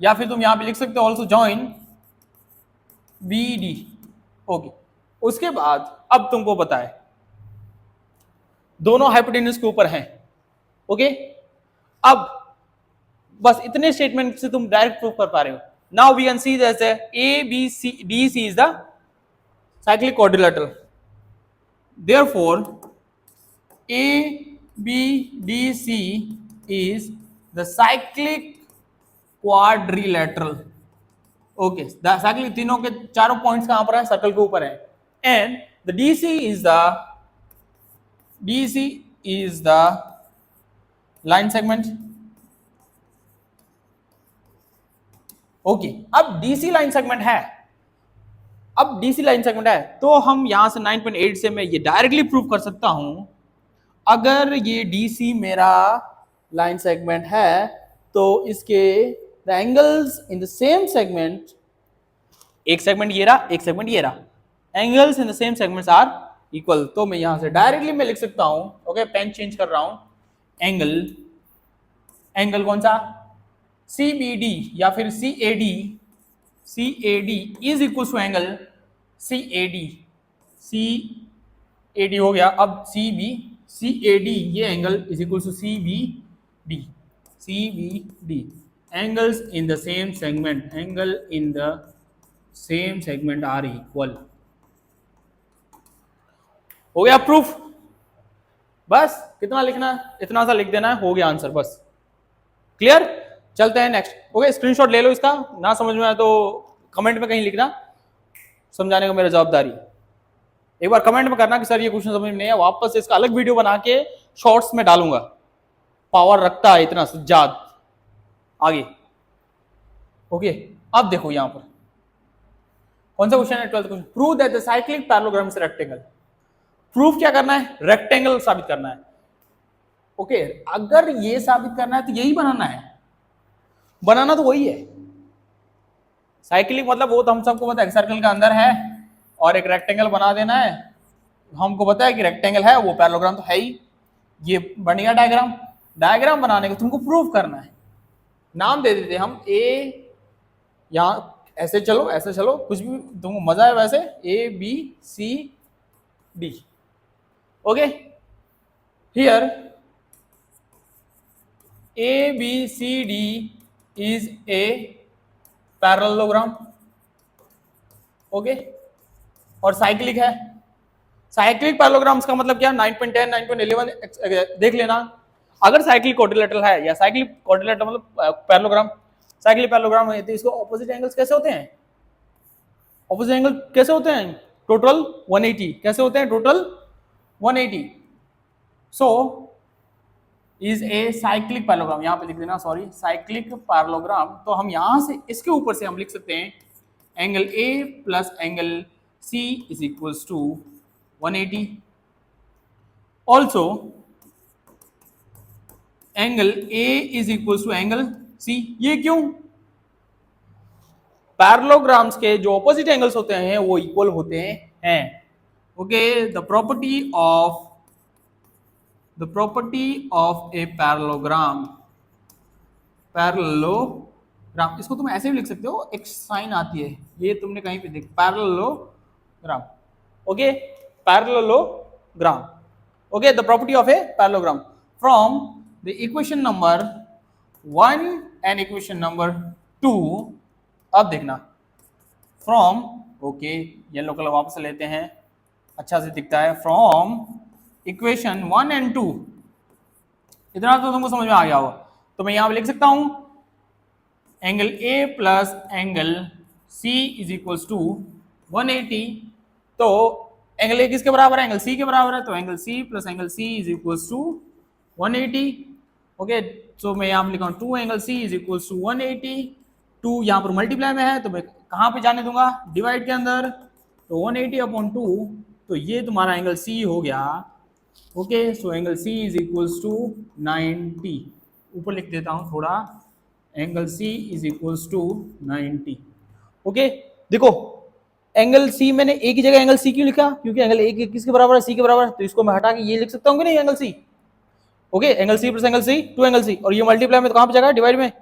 या फिर तुम यहां पे लिख सकते हो also join B D. Okay, उसके बाद अब तुमको पता है दोनों हाइपोटेन्यूज के ऊपर हैं। ओके, अब बस इतने स्टेटमेंट से तुम डायरेक्ट प्रूव कर पा रहे हो। Now we can see that A B C D C is the cyclic quadrilateral, therefore A B D C is the cyclic quadrilateral. Okay, cyclic, तीनों के चारों पॉइंट्स कहां पर है, सर्कल के ऊपर है। And the DC is the line segment. Okay, अब डीसी लाइन सेगमेंट है, अब डीसी लाइन सेगमेंट है तो हम यहां से 9.8 से मैं ये डायरेक्टली प्रूव कर सकता हूं, अगर ये डीसी मेरा लाइन सेगमेंट है तो इसके the angles in the same segment, एक सेगमेंट ये रहा, एक सेगमेंट ये रहा, angles in the same segments are equal. तो मैं यहां से डायरेक्टली मैं लिख सकता हूं, ओके, पेन चेंज कर रहा हूं, एंगल कौन सा, सी बी डी या फिर C A D is equal to angle C A D हो गया। अब सी ए डी ये angle is equal to C B D. Angles in the same segment, angle in the same segment are equal. हो गया proof. बस कितना लिखना है, इतना सा लिख देना है, हो गया आंसर, बस क्लियर। चलते हैं नेक्स्ट। ओके, स्क्रीनशॉट ले लो इसका, ना समझ में आए तो कमेंट में कहीं लिखना, समझाने का मेरा जवाबदारी। एक बार कमेंट में करना कि सर ये क्वेश्चन समझ में नहीं है, वापस इसका अलग वीडियो बना के शॉर्ट्स में डालूंगा, पावर रखता है इतना सुजाद आगे। ओके, अब देखो यहां पर कौन सा क्वेश्चन है, 12th question. Prove that the cyclic parallelogram is rectangle. Proof क्या करना है, रेक्टेंगल साबित करना है। ओके, अगर ये साबित करना है तो यही बनाना है, बनाना तो वही है। साइक्लिक मतलब वो तो हम सबको पता है, सर्कल का अंदर है और एक रेक्टेंगल बना देना है। हमको पता है कि रेक्टेंगल है, वो पैरेललोग्राम तो है ही। ये बन गया डायग्राम। डायग्राम बनाने को तुमको प्रूव करना है। नाम दे देते हम ए, यहां ऐसे चलो, ऐसे चलो, कुछ भी तुमको मजा है वैसे, A B C D. Okay, here A B C D is a parallelogram. Okay, और साइक्लिक है। साइक्लिक पैरेललोग्राम्स का मतलब क्या, 9.10 9.11 देख लेना। अगर साइक्लिक क्वाड्रिलेटरल है या साइक्लिक क्वाड्रिलेटरल मतलब पैरेललोग्राम, साइक्लिक पैरेललोग्राम है तो इसको ऑपोजिट एंगल्स कैसे होते हैं, ऑपोजिट एंगल कैसे होते हैं, टोटल 180। कैसे होते हैं, total 180। So is a cyclic parallelogram, यहां पे लिख देना, सॉरी, साइक्लिक पैरेललोग्राम। तो हम यहां से इसके ऊपर से हम लिख सकते हैं angle A plus angle C is equals to 180। Also angle A is equals to angle C. ये क्यों, पैरेललोग्राम्स के जो ऑपोजिट एंगल्स होते हैं वो इक्वल होते हैं। Okay, the property of a parallelogram, इसको तुम ऐसे भी लिख सकते हो, एक साइन आती है, ये तुमने कहीं पे देख, parallelogram. Okay, parallelogram. Okay, the property of a parallelogram from the equation number 1 and equation number 2। अब देखना, फ्रॉम, ओके येलो कलर वापस लेते हैं, अच्छा से दिखता है, फ्रॉम इक्वेशन 1 एंड 2, इतना तो तुमको समझ में आ गया होगा। तो मैं यहां पे लिख सकता हूं angle A plus angle C is equals to 180। तो एंगल ए किसके बराबर है? एंगल सी के बराबर है, तो angle C plus angle C is equals to 180। Okay, तो मैं यहाँ पे लिखा हूँ 2 angle C is equals to 180। 2 यहाँ पर मल्टीप्लाई में है, तो मैं कहाँ पे जाने दूंगा? डिवाइड के अंदर, तो 180 अपॉन 2, तो ये तुम्हारा एंगल सी हो गया। Okay, so angle C is equals to 90। ऊपर लिख देता हूँ थोड़ा, angle C is equals to 90। Okay, देखो एंगल सी मैंने ए की जगह एंगल सी क्यों लिखा? क्योंकि एंगल ए किसके बराबर है? सी के बराबर है, तो इसको मैं हटा के ये लिख सकता हूँ कि नहीं, angle C. Okay, angle C plus angle C 2 angle C, और ये मल्टीप्लाई में तो कहां पे जाएगा? डिवाइड में।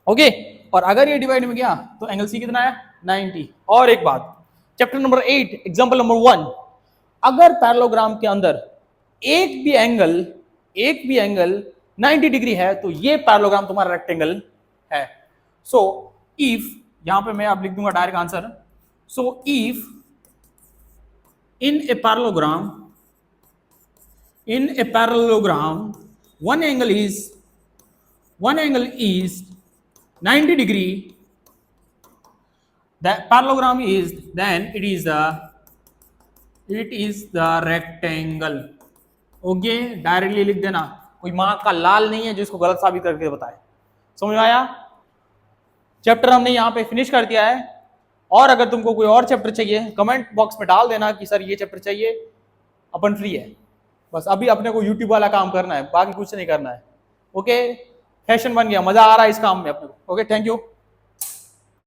ओके, और अगर ये डिवाइड में गया तो एंगल सी कितना है? 90। और एक बात, चैप्टर नंबर 8 एग्जांपल नंबर 1, अगर पैरेललोग्राम के अंदर एक भी एंगल 90 डिग्री है तो ये पैरेललोग्राम तुम्हारा रेक्टेंगल है। सो इफ, यहां पे मैं अब लिख दूंगा direct answer, so if in a parallelogram one angle is 90 degree, that parallelogram is, then it is the rectangle। Okay, directly लिख देना, कोई मां का लाल नहीं है जो इसको गलत साबित करके बताए। समझ में आया? चैप्टर हमने यहाँ पे फिनिश कर दिया है, और अगर तुमको कोई और चैप्टर चाहिए कमेंट बॉक्स में डाल देना कि सर ये चैप्टर चाहिए, अपन फ्री है। बस अभी अपने को यूट्यूब वाला काम करना है, बाकी कुछ नहीं करना है। ओके, फैशन बन गया, मजा आ रहा है इस काम में अपने को। Okay, thank you.